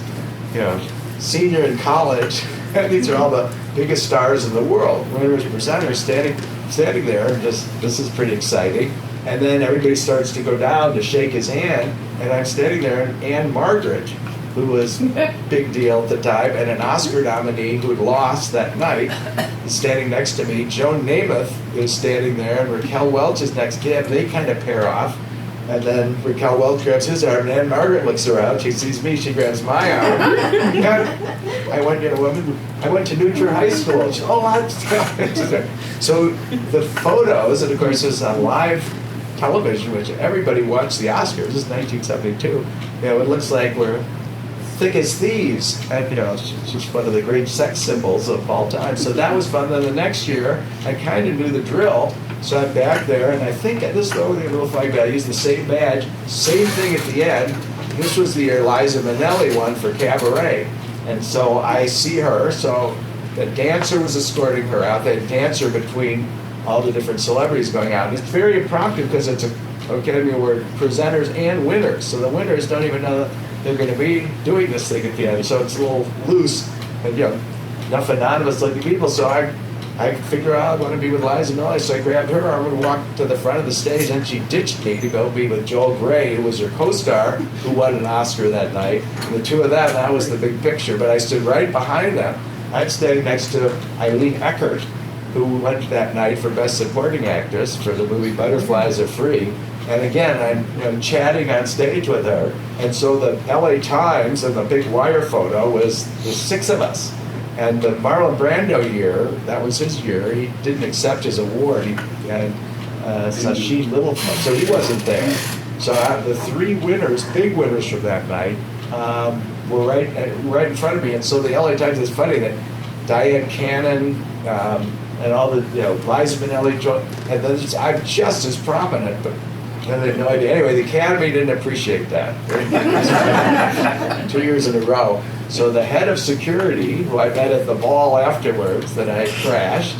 Speaker 2: senior in college. And these are all the biggest stars in the world, winners and presenters standing there, and this is pretty exciting. And then everybody starts to go down to shake his hand, and I'm standing there, and Anne Margaret, who was a big deal at the time, and an Oscar nominee who had lost that night, is standing next to me. Joan Namath is standing there, and Raquel Welch is next to him. They kind of pair off, and then Raquel Welch grabs his arm, and Anne Margaret looks around. She sees me, she grabs my arm. I went to New Trier High School. She, so the photos, and of course this is on live television, which everybody watched the Oscars. This is 1972. It looks like we're thick as thieves. And, it's just one of the great sex symbols of all time. So that was fun. Then the next year, I kind of knew the drill. So I'm back there, and I think this is the only little flag badge. I used the same badge, same thing at the end. This was the Liza Minnelli one for Cabaret. And so I see her. So the dancer was escorting her out. That dancer between all the different celebrities going out. It's very impromptu because it's an Academy Award presenters and winners. So the winners don't even know that they're going to be doing this thing at the end. So it's a little loose and enough anonymous looking people. So I figure out I want to be with Liza Minnelli. So I grabbed her arm and walked to the front of the stage, and she ditched me to go be with Joel Grey, who was her co-star, who won an Oscar that night. And the two of them, that was the big picture. But I stood right behind them. I'm standing next to Eileen Eckert, who went that night for Best Supporting Actress for the movie Butterflies Are Free. And again, I'm chatting on stage with her. And so the LA Times and the big wire photo was the 6 of us. And the Marlon Brando year, that was his year, he didn't accept his award. He had Sacheen Little, so he wasn't there. So the 3 winners, big winners from that night, were right in front of me. And so the LA Times, is funny that Diane Cannon, and all the, Liza Minnelli, and then I'm just as prominent, but then they had no idea. Anyway, the Academy didn't appreciate that. 2 years in a row. So the head of security, who I met at the ball afterwards that I crashed,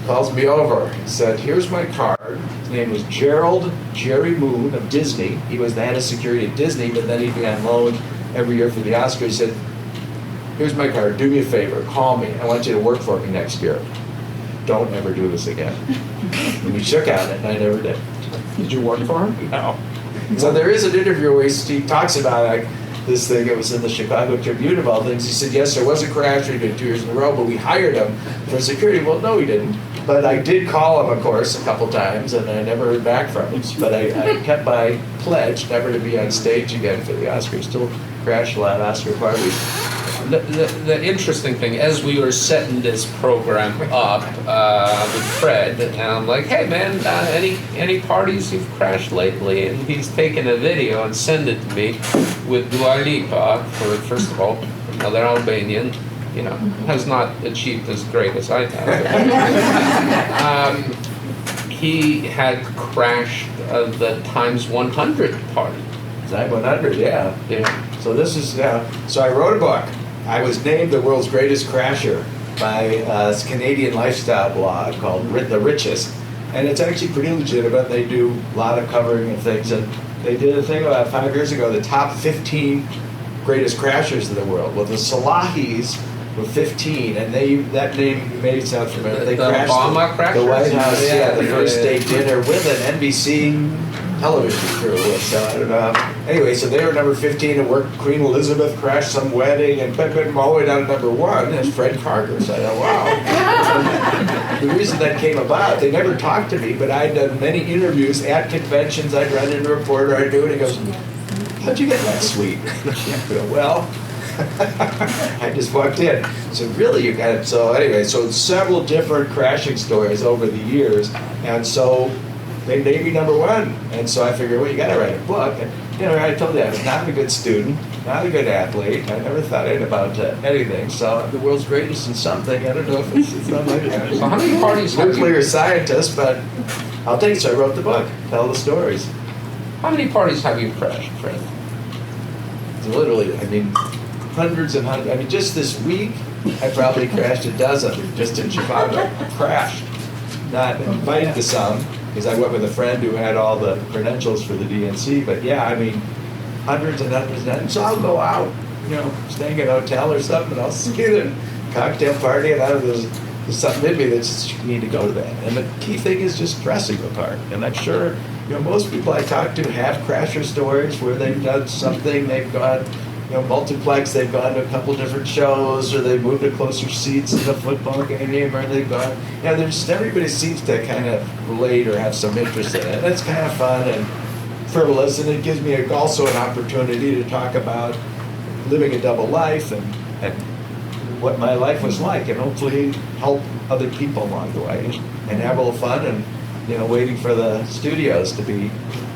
Speaker 2: calls me over and said, here's my card. His name was Jerry Moon of Disney. He was the head of security at Disney, but then he'd be on loan every year for the Oscars. He said, here's my card, do me a favor, call me. I want you to work for me next year. Don't ever do this again. And we shook on it, and I never did.
Speaker 1: Did you work for him?
Speaker 2: No. So there is an interview where he talks about like this thing. It was in the Chicago Tribune of all things. He said, yes, there was a crash. He did 2 years in a row, but we hired him for security. Well, no, he didn't. But I did call him, of course, a couple times, and I never heard back from him. But I kept my pledge never to be on stage again for the Oscars. Still crash a lot of Oscar parties.
Speaker 1: The interesting thing, as we were setting this program up with Fred, and I'm like, hey man, any parties you've crashed lately? And he's taken a video and sent it to me with Dua Lipa, for first of all, another Albanian, you know, has not achieved as great as I have. He had crashed the Times 100 party.
Speaker 2: Times 100, yeah.
Speaker 1: Yeah.
Speaker 2: So this is, so I wrote a book. I was named the world's greatest crasher by a Canadian lifestyle blog called The Richest. And it's actually pretty legitimate. They do a lot of covering of things. And they did a thing about 5 years ago, the top 15 greatest crashers in the world. Well, the Salahis were 15, and that name may sound familiar. They crashed
Speaker 1: Obama crashers?
Speaker 2: The White House, the first day dinner with an NBC television crew. So I don't know. Anyway, so they were number 15 and worked. Queen Elizabeth crashed some wedding and put them all the way down to number 1 as Fred Carter. So I thought, wow. The reason that came about, they never talked to me, but I'd done many interviews at conventions. I'd run into a reporter, I'd do it, and he goes, how'd you get that suite? I go, well, I just walked in. So really, you got it. So anyway, so several different crashing stories over the years, and so they made me number 1. And so I figured, well, you got to write a book. And you know, I told you I was not a good student, not a good athlete. I never thought anything about anything. So I'm the world's greatest in something. I don't know if it's not like that.
Speaker 1: So how many parties have
Speaker 2: Nuclear
Speaker 1: you?
Speaker 2: scientist, but I'll tell you. So I wrote the book, tell the stories.
Speaker 1: How many parties have you crashed, Fred?
Speaker 2: Literally, I mean, hundreds and hundreds. I mean, just this week, I probably crashed a dozen just in Chicago. Crashed. Not invited to some, because I went with a friend who had all the credentials for the DNC. But yeah, I mean, hundreds and hundreds and hundreds. So I'll go out, you know, staying at a hotel or something, and I'll see the cocktail party, and I don't know, there's something in me that says you need to go to that. And the key thing is just dressing the part. And I'm sure, you know, most people I talk to have crasher stories where they've done something, they've gone, you know, multiplex, they've gone to a couple different shows, or they've moved to closer seats in a football game, or they've gone, you know, there's, everybody seems to kind of relate or have some interest in it. That's kind of fun and frivolous, and it gives me also an opportunity to talk about living a double life and what my life was like, and hopefully help other people along the way and have a little fun, and you know, waiting for the studios to be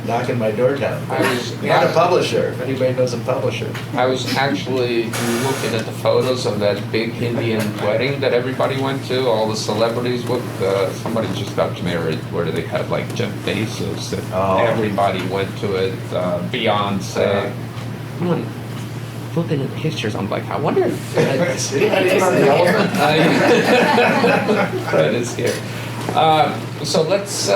Speaker 2: knocking my door down. Not a publisher, if anybody knows a publisher.
Speaker 1: I was actually looking at the photos of that big Indian wedding that everybody went to, all the celebrities with, somebody just got married where they had like Jeff Bezos, and everybody went to it, Beyonce. I'm looking at the pictures, I'm like, I wonder if Fred is on the elephant. Fred is here. So let's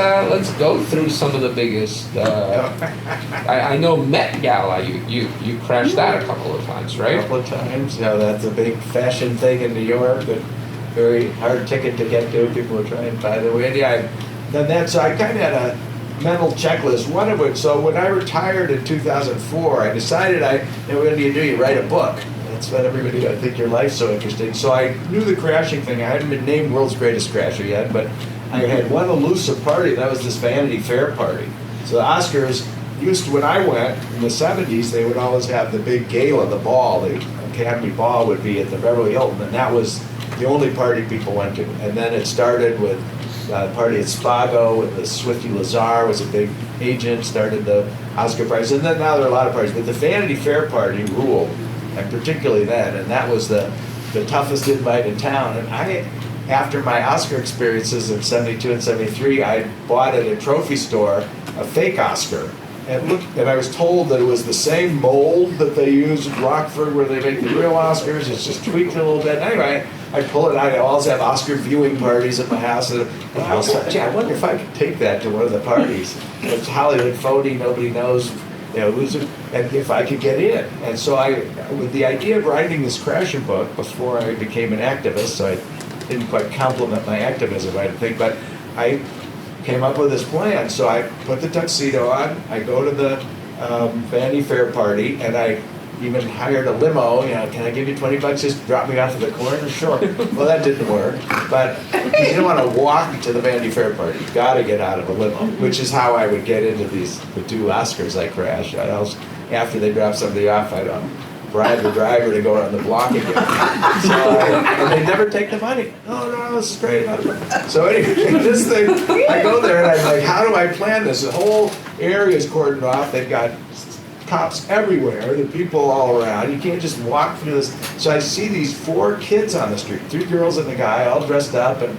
Speaker 1: go through some of the biggest. I know Met Gala. You crashed that a couple of times, right?
Speaker 2: A couple of times. You know, that's a big fashion thing in New York. But very hard ticket to get to. People were trying to buy their way. Yeah, so I kind of had a mental checklist. One of which, so when I retired in 2004, I decided what do? You write a book. That's what everybody. I think your life's so interesting. So I knew the crashing thing. I hadn't been named world's greatest crasher yet, but I had one elusive party. That was this Vanity Fair party. So the Oscars used to, when I went in the 70s, they would always have the big gala, the ball, the Academy Ball would be at the Beverly Hilton, and that was the only party people went to. And then it started with a party at Spago with the Swifty Lazar was a big agent, started the Oscar prize, and then now there are a lot of parties. But the Vanity Fair party ruled, and particularly then, and that was the toughest invite in town. And after my Oscar experiences in 72 and 73, I bought at a trophy store a fake Oscar. and I was told that it was the same mold that they use in Rockford where they make the real Oscars. It's just tweaked a little bit. Anyway, I pull it out. I always have Oscar viewing parties at my house. And I was like, gee, I wonder if I could take that to one of the parties. It's Hollywood phony. Nobody knows, who's it, and if I could get in. And so with the idea of writing this Crasher book before I became an activist, so I didn't quite compliment my activism, I think, but I came up with this plan. So I put the tuxedo on, I go to the Vanity Fair party, and I even hired a limo. Can I give you $20? Just drop me off at the corner? Sure. Well, that didn't work. But you don't want to walk to the Vanity Fair party. You got to get out of a limo, which is how I would get into the 2 Oscars I crashed. After they drop somebody off, I'd bribe the driver to go around the block again. And they never take the money. No, this is great. So anyway, this thing, I go there and I'm like, how do I plan this? The whole area is cordoned off. They've got cops everywhere, the people all around. You can't just walk through this. So I see these 4 kids on the street, 3 girls and a guy, all dressed up, and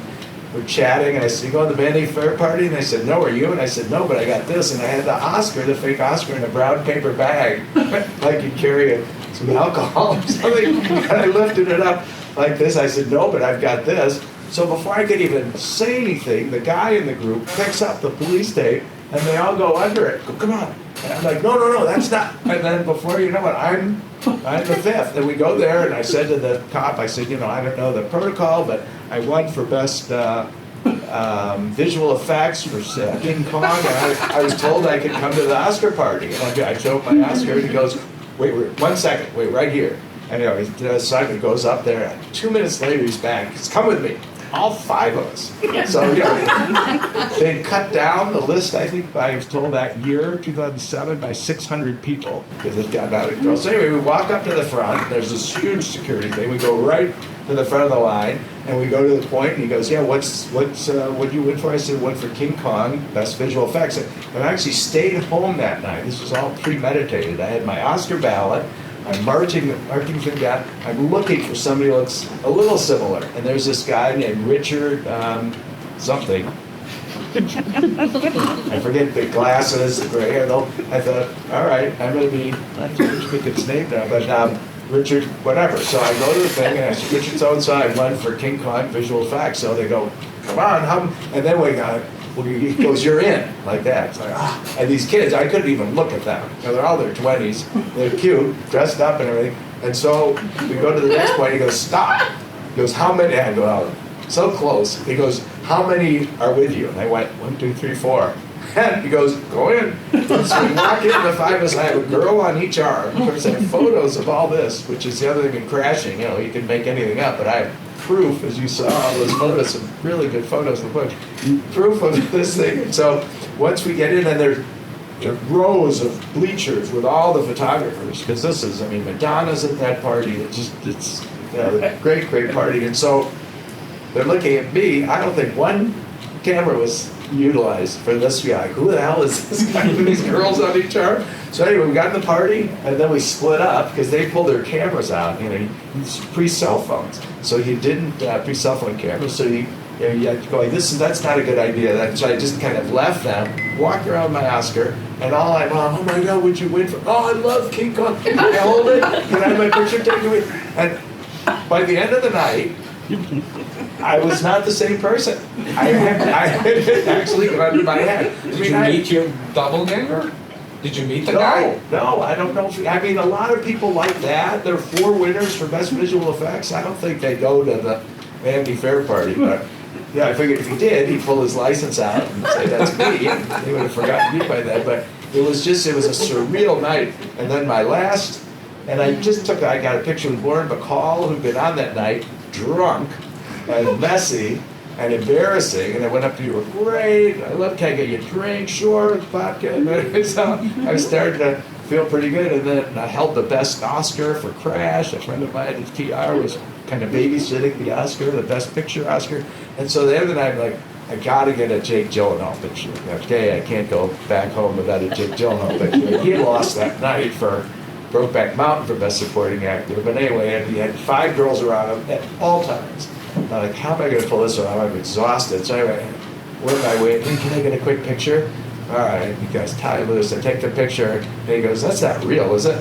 Speaker 2: we're chatting. And I said, you going to the Vanity Fair party? And they said, no, are you? And I said, no, but I got this. And I had the fake Oscar in a brown paper bag, like you carry some alcohol or something. And I lifted it up like this. I said, no, but I've got this. So before I could even say anything, the guy in the group picks up the police tape, and they all go under it. Go, come on. And I'm like, no, that's not. And then before you know it, I'm the 5th. And we go there, and I said to the cop, I said, I don't know the protocol, but I won for best visual effects for King Kong, and I was told I could come to the Oscar party. And I showed my Oscar, and he goes, wait, 1 second, wait, right here. And Simon goes up there, and 2 minutes later he's back. He's come with me. All 5 of us. So they cut down the list, I think, I was told that year, 2007, by 600 people because it got out of control. So anyway, we walk up to the front. There's this huge security thing. We go right to the front of the line, and we go to the point, and he goes, what did you win for? I said, won for King Kong, best visual effects. And I actually stayed home that night. This was all premeditated. I had my Oscar ballot. I'm marching through that. I'm looking for somebody who looks a little similar. And there's this guy named Richard something. I forget the glasses, the gray hair. I thought, all right, I'm going to be, not sure which its name now, but Richard, whatever. So I go to the thing, and I said, Richard so-and-so, I won for King Kong visual effects. So they go, come on, and then he goes, you're in, like that. It's like, And these kids, I couldn't even look at them. They're all in their 20s. They're cute, dressed up and everything. And so we go to the next point. He goes, stop. He goes, how many? I go, so close. He goes, how many are with you? And I went, 1, 2, 3, 4. And he goes, go in. So we walk in, the 5 of us. I have a girl on each arm. Of course, I have photos of all this, which is the other thing in crashing. You can make anything up, but I have proof, as you saw, those photos, some really good photos in the book, proof of this thing. And so once we get in, and there are rows of bleachers with all the photographers, because this is, Madonna's at that party. It's a great, great party. And so they're looking at me. I don't think one camera was utilized for this guy. Who the hell is this guy with these girls on each arm? So anyway, we got in the party, and then we split up because they pulled their cameras out. Pre-cell phones. So you didn't pre-cell phone cameras. So you had to go like this. That's not a good idea. So I just kind of left them, walked around my Oscar, and all I'm, oh my God, what'd you win for? Oh, I love King Kong. Can I hold it? Can I have my picture taken with? And by the end of the night, I was not the same person. I had it actually gone under my head.
Speaker 1: Did you meet your doppelganger? Did you meet the guy?
Speaker 2: No, I don't know. A lot of people like that. There are 4 winners for best visual effects. I don't think they go to the Vanity Fair party, but yeah, I figured if he did, he'd pull his license out and say that's me. They would have forgotten me by then. But it was a surreal night. And then my last, and I got a picture with Lauren Bacall, who'd been on that night, drunk and messy and embarrassing, and I went up to you, were great, I love, can I get you a drink? Sure, vodka. So I started to feel pretty good, and then I held the best Oscar for Crash. A friend of mine at PR was kind of babysitting the Oscar, the best picture Oscar, and so the other night I'm like, I gotta get a Jake Gyllenhaal picture. Okay, I can't go back home without a Jake Gyllenhaal picture. He lost that night for Brokeback Mountain for Best Supporting Actor, but anyway, he had 5 girls around him at all times. I'm like, how am I going to pull this one? I'm exhausted. So anyway, work my way in. Can I get a quick picture? all right, you guys tie loose. I take the picture, and he goes, that's not real, is it?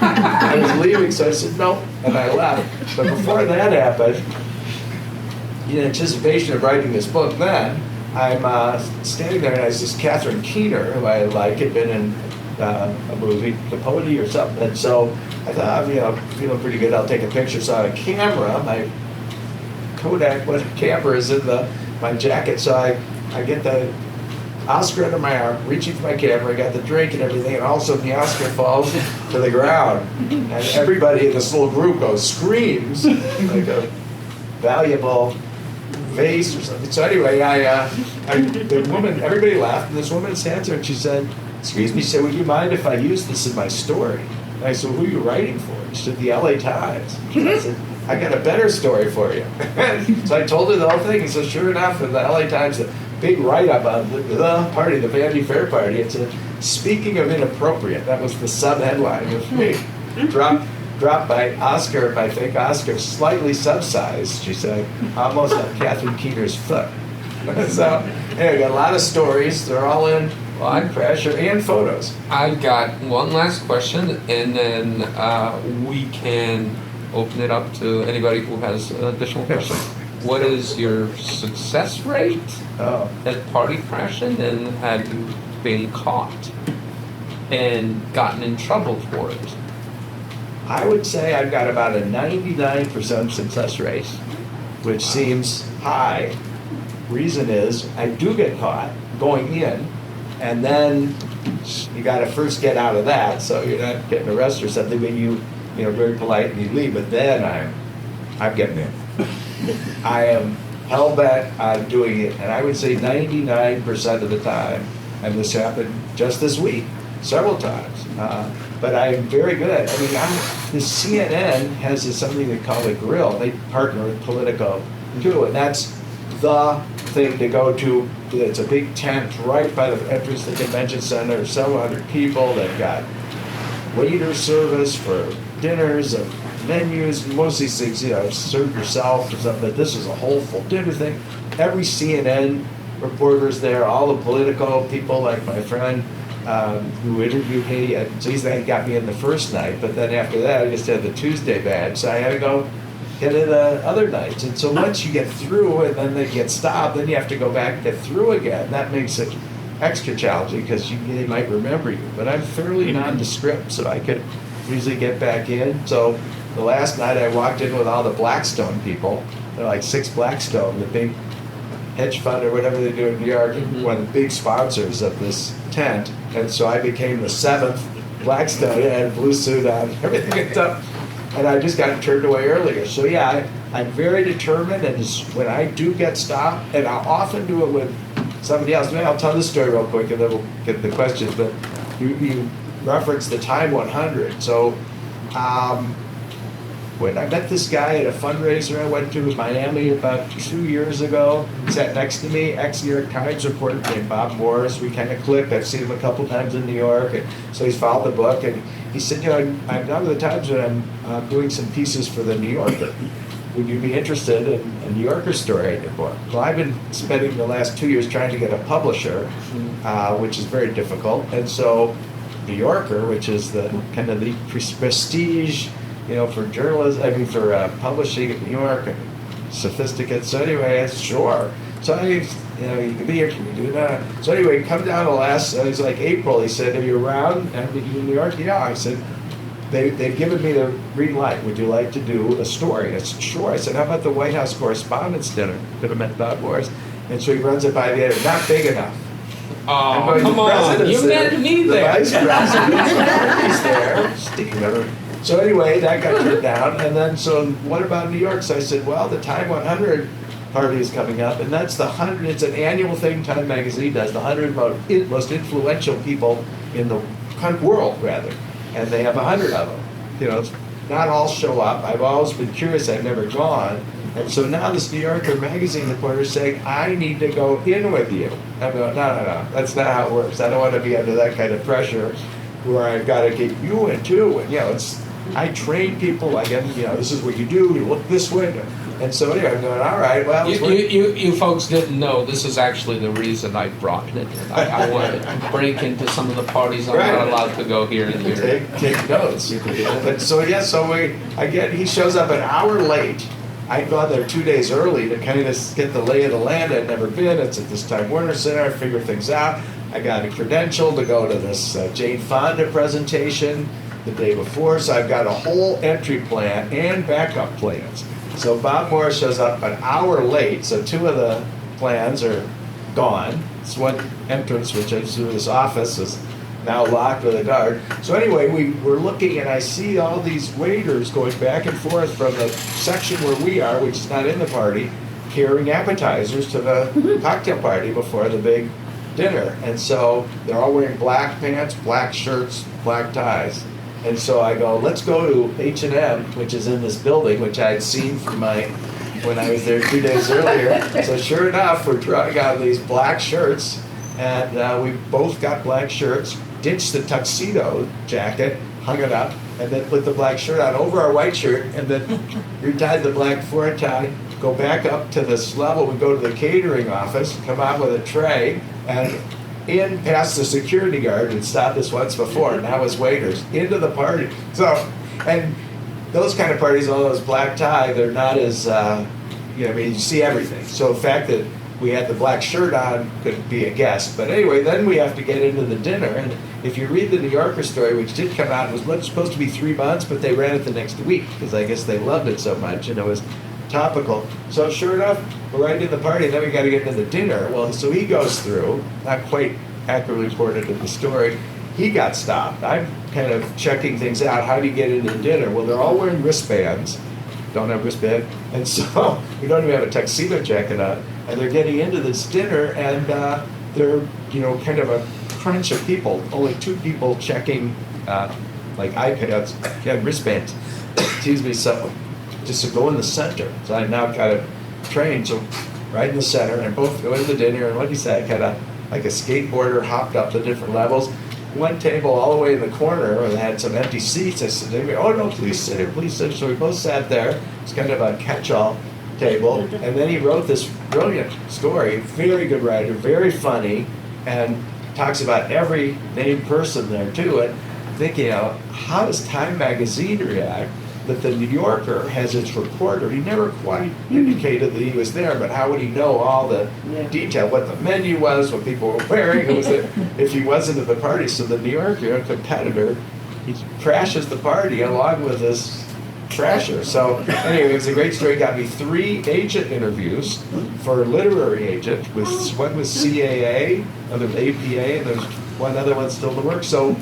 Speaker 2: I was leaving, so I said, no, and I left. But before that happened, in anticipation of writing this book then, I'm standing there, and I see Catherine Keener, who I like, had been in a movie, Capote or something, and so I thought, I'm feeling pretty good, I'll take a picture. So I had a camera, my Kodak camera is in my jacket, so I get the Oscar under my arm, reaching for my camera, I got the drink and everything, and all of a sudden the Oscar falls to the ground, and everybody in this little group screams, like a valuable vase or something. So anyway, the woman, everybody laughed, and this woman stands there and she said, excuse me, she said, would you mind if I use this in my story? And I said, who are you writing for? She said, the LA Times. I said, I got a better story for you. So I told her the whole thing, and so sure enough, in the LA Times, the big write-up on the party, the Vanity Fair party, it said, speaking of inappropriate, that was the sub-headline of me. Dropped by Oscar, by fake Oscar, slightly subsized, she said, almost on Catherine Keener's foot. So, anyway, got a lot of stories. They're all in pressure and photos.
Speaker 1: I've got one last question, and then we can open it up to anybody who has additional questions. What is your success rate at party crashing, and have you been caught and gotten in trouble for it?
Speaker 2: I would say I've got about a 99% success rate, which seems high. Reason is I do get caught going in, and then you got to first get out of that, so you're not getting arrested or something. But you very polite and you leave. But then I'm getting in. I am hell bent on doing it, and I would say 99% of the time. And this happened just this week, several times. But I am very good. I mean, the CNN has something they call the Grill. They partner with Politico too, and that's the thing to go to. It's a big tent right by the entrance to the convention center. Several hundred people. They've got waiter service for dinners and menus. Most of these things, serve yourself or something. But this is a whole full dinner thing. Every CNN reporter's there. All the Politico people, like my friend who interviewed me. So he got me in the first night, but then after that, I just had the Tuesday badge. So I had to go get in the other nights. And so once you get through and then they get stopped, then you have to go back and get through again. That makes it extra challenging because they might remember you. But I'm fairly nondescript, so I could usually get back in. So the last night I walked in with all the Blackstone people. They're like 6 Blackstone, the big hedge fund or whatever they do in New York, one of the big sponsors of this tent. And so I became the 7th Blackstone. I had a blue suit on, everything and stuff. And I just got turned away earlier. So yeah, I'm very determined, and when I do get stopped, and I'll often do it with somebody else. Maybe I'll tell this story real quick and then we'll get the questions. But you referenced the Time 100. So when I met this guy at a fundraiser I went to in Miami about 2 years ago, he sat next to me, ex-New York Times reporter named Bob Morris. We kind of clicked. I've seen him a couple times in New York, and so he's followed the book. And he said, I'm done with the Times, but I'm doing some pieces for the New Yorker. Would you be interested in a New Yorker story in your book? Well, I've been spending the last 2 years trying to get a publisher, which is very difficult. And so New Yorker, which is the kind of the prestige, for journalism, for publishing in New York, and sophisticated. So anyway, I said, sure. So you can be here, can we do that? So anyway, come down to it was like April. He said, are you around? And you in New York? Yeah. I said, they've given me the green light. Would you like to do a story? I said, sure. I said, how about the White House Correspondents' Dinner? Could have met Bob Morris. And so he runs it by the editor. Not big enough.
Speaker 1: Oh, come on. You met me there.
Speaker 2: The vice president. He's there. Steve. So anyway, that got turned down. And then, so what about New York? So I said, well, the Time 100 party is coming up. And that's it's an annual thing Time Magazine does, the 100 most influential people in the world, rather. And they have 100 of them. Not all show up. I've always been curious. I've never gone. And so now this New Yorker magazine reporter is saying, I need to go in with you. I'm going, no. That's not how it works. I don't want to be under that kind of pressure where I've got to get you in too. And, I train people. I get, this is what you do. You look this way. And so anyway, I'm going, all right, well.
Speaker 1: You folks didn't know this is actually the reason I brought it. I want to break into some of the parties I'm not allowed to go here and here.
Speaker 2: Take notes. But he shows up an hour late. I'd gone there 2 days early to kind of get the lay of the land. I'd never been. It's at this Time Warner Center. I figure things out. I got a credential to go to this Jane Fonda presentation the day before. So I've got a whole entry plan and backup plans. So Bob Morris shows up an hour late. So 2 of the plans are gone. This one entrance, which is through this office, is now locked with a guard. So anyway, we were looking, and I see all these waiters going back and forth from the section where we are, which is not in the party, carrying appetizers to the cocktail party before the big dinner. And so they're all wearing black pants, black shirts, black ties. And so I go, let's go to H&M, which is in this building, which I had seen from when I was there 2 days earlier. So sure enough, we're trying out these black shirts, and we both got black shirts, ditched the tuxedo jacket, hung it up, and then put the black shirt on over our white shirt, and then retied the black four tie, go back up to this level. We go to the catering office, come out with a tray, and in past the security guard had stopped us once before, now as waiters, into the party. So, and those kind of parties, all those black tie, they're not as, you see everything. So the fact that we had the black shirt on could be a guest. But anyway, then we have to get into the dinner. And if you read the New Yorker story, which did come out, it was supposed to be 3 months, but they ran it the next week because I guess they loved it so much and it was topical. So sure enough, we're right in the party, and then we got to get into the dinner. Well, so he goes through, not quite accurately reported in the story. He got stopped. I'm kind of checking things out. How do you get into the dinner? Well, they're all wearing wristbands. Don't have wristband. And so we don't even have a tuxedo jacket on. And they're getting into this dinner, and they're, kind of a crunch of people. Only 2 people checking, like iPads, wristbands. Excuse me, so just to go in the center. So I now kind of trained, so right in the center, and both go into the dinner, and what he said, kind of like a skateboarder hopped up the different levels. One table all the way in the corner, where they had some empty seats. I said, oh no, please sit here, please sit here. So we both sat there. It's kind of a catch-all table. And then he wrote this brilliant story, very good writer, very funny, and talks about every named person there too. And thinking, how does Time Magazine react that the New Yorker has its reporter? He never quite indicated that he was there, but how would he know all the detail, what the menu was, what people were wearing, if he wasn't at the party? So the New Yorker, a competitor, he crashes the party along with this trasher. So anyway, it was a great story. Got me 3 agent interviews for a literary agent. One was CAA, another was APA, and there's one other one still to work. So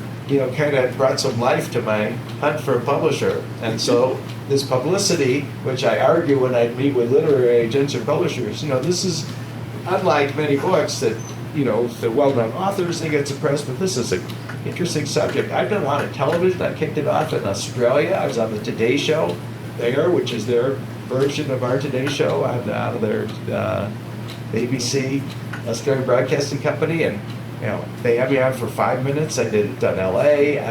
Speaker 2: kind of brought some life to my hunt for a publisher. And so this publicity, which I argue when I meet with literary agents or publishers, this is unlike many books that, the well-known authors, they get suppressed, but this is an interesting subject. I've done a lot of television. I kicked it off in Australia. I was on the Today Show there, which is their version of our Today Show on their ABC, Australian Broadcasting Company, and they had me on for 5 minutes. I did it on LA,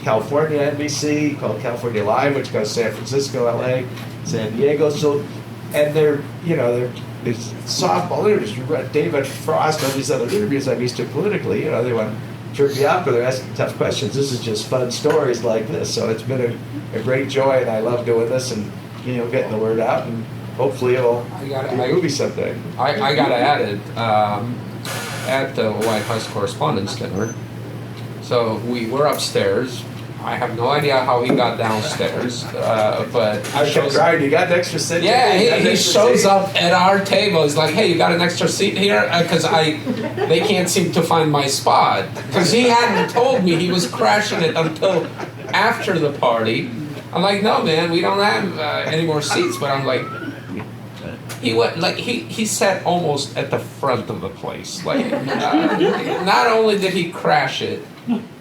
Speaker 2: California NBC, called California Live, which goes San Francisco, LA, San Diego. So, and they're softball interviews. You read David Frost, all these other interviews I'm used to politically. They want to trip you up, or they're asking tough questions. This is just fun stories like this. So it's been a great joy, and I love doing this and, getting the word out, and hopefully it'll be a movie someday.
Speaker 1: I got to add it. At the White House Correspondents' Dinner. So we were upstairs. I have no idea how he got downstairs, but
Speaker 2: I kept trying. You got an extra seat?
Speaker 1: Yeah, he shows up at our table. He's like, "Hey, you got an extra seat here?" Because they can't seem to find my spot. Because he hadn't told me he was crashing it until after the party. I'm like, "No, man, we don't have any more seats." But I'm like. He went he sat almost at the front of the place. Not only did he crash it,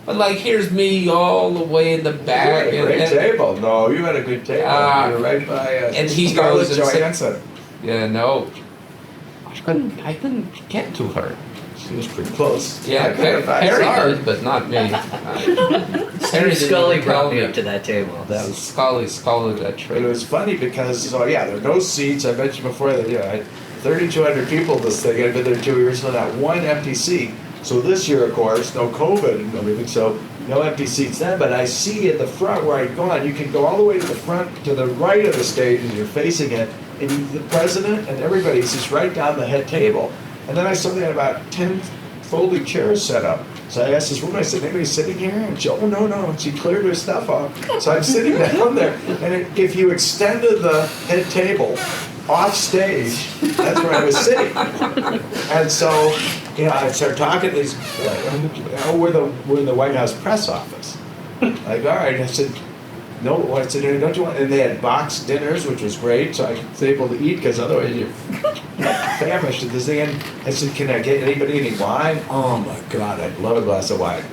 Speaker 1: but here's me all the way in the back.
Speaker 2: You had a great table. No, you had a good table. You were right by
Speaker 1: and he
Speaker 2: Scarlett
Speaker 1: goes
Speaker 2: Johansson.
Speaker 1: Yeah, no, I couldn't get to her.
Speaker 2: He was pretty close.
Speaker 1: Yeah, Harry did, but not me. Harry
Speaker 3: Scully
Speaker 1: didn't
Speaker 3: brought
Speaker 1: tell
Speaker 3: me up to that table.
Speaker 1: That was Scully that
Speaker 2: But it
Speaker 1: trick.
Speaker 2: was funny because, so yeah, there are no seats. I mentioned before that, 3,200 people this thing. I've been there 2 years, so not one empty seat. So this year, of course, no COVID and everything, so no empty seats then. But I see in the front where I'd gone, you can go all the way to the front, to the right of the stage as you're facing it, and the president and everybody's just right down the head table. And then I saw they had about 10 folding chairs set up. So I asked this woman, I said, anybody sitting here? And she, oh, no. And she cleared her stuff off. So I'm sitting down there. And if you extended the head table off stage, that's where I was sitting. And so, I started talking to these, we're in the White House press office. Like, all right. I said, no, I said, don't you want, and they had boxed dinners, which was great, so I was able to eat, because otherwise you're famished at this thing. And I said, can I get anybody any wine? Oh my God, I'd love a glass of wine.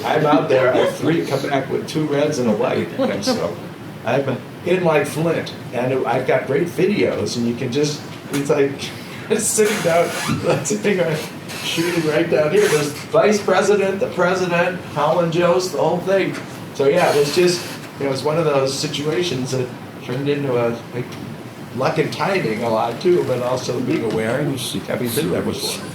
Speaker 2: I'm out there, I have 3, come back with 2 reds and a white. And so I'm in like Flint, and I've got great videos, and you can just, it's like, sitting down, shooting right down here. There's Vice President, the President, Colin Jost, the whole thing. So yeah, it was just, it was one of those situations that turned into a luck and timing a lot too, but also being aware and having been there before.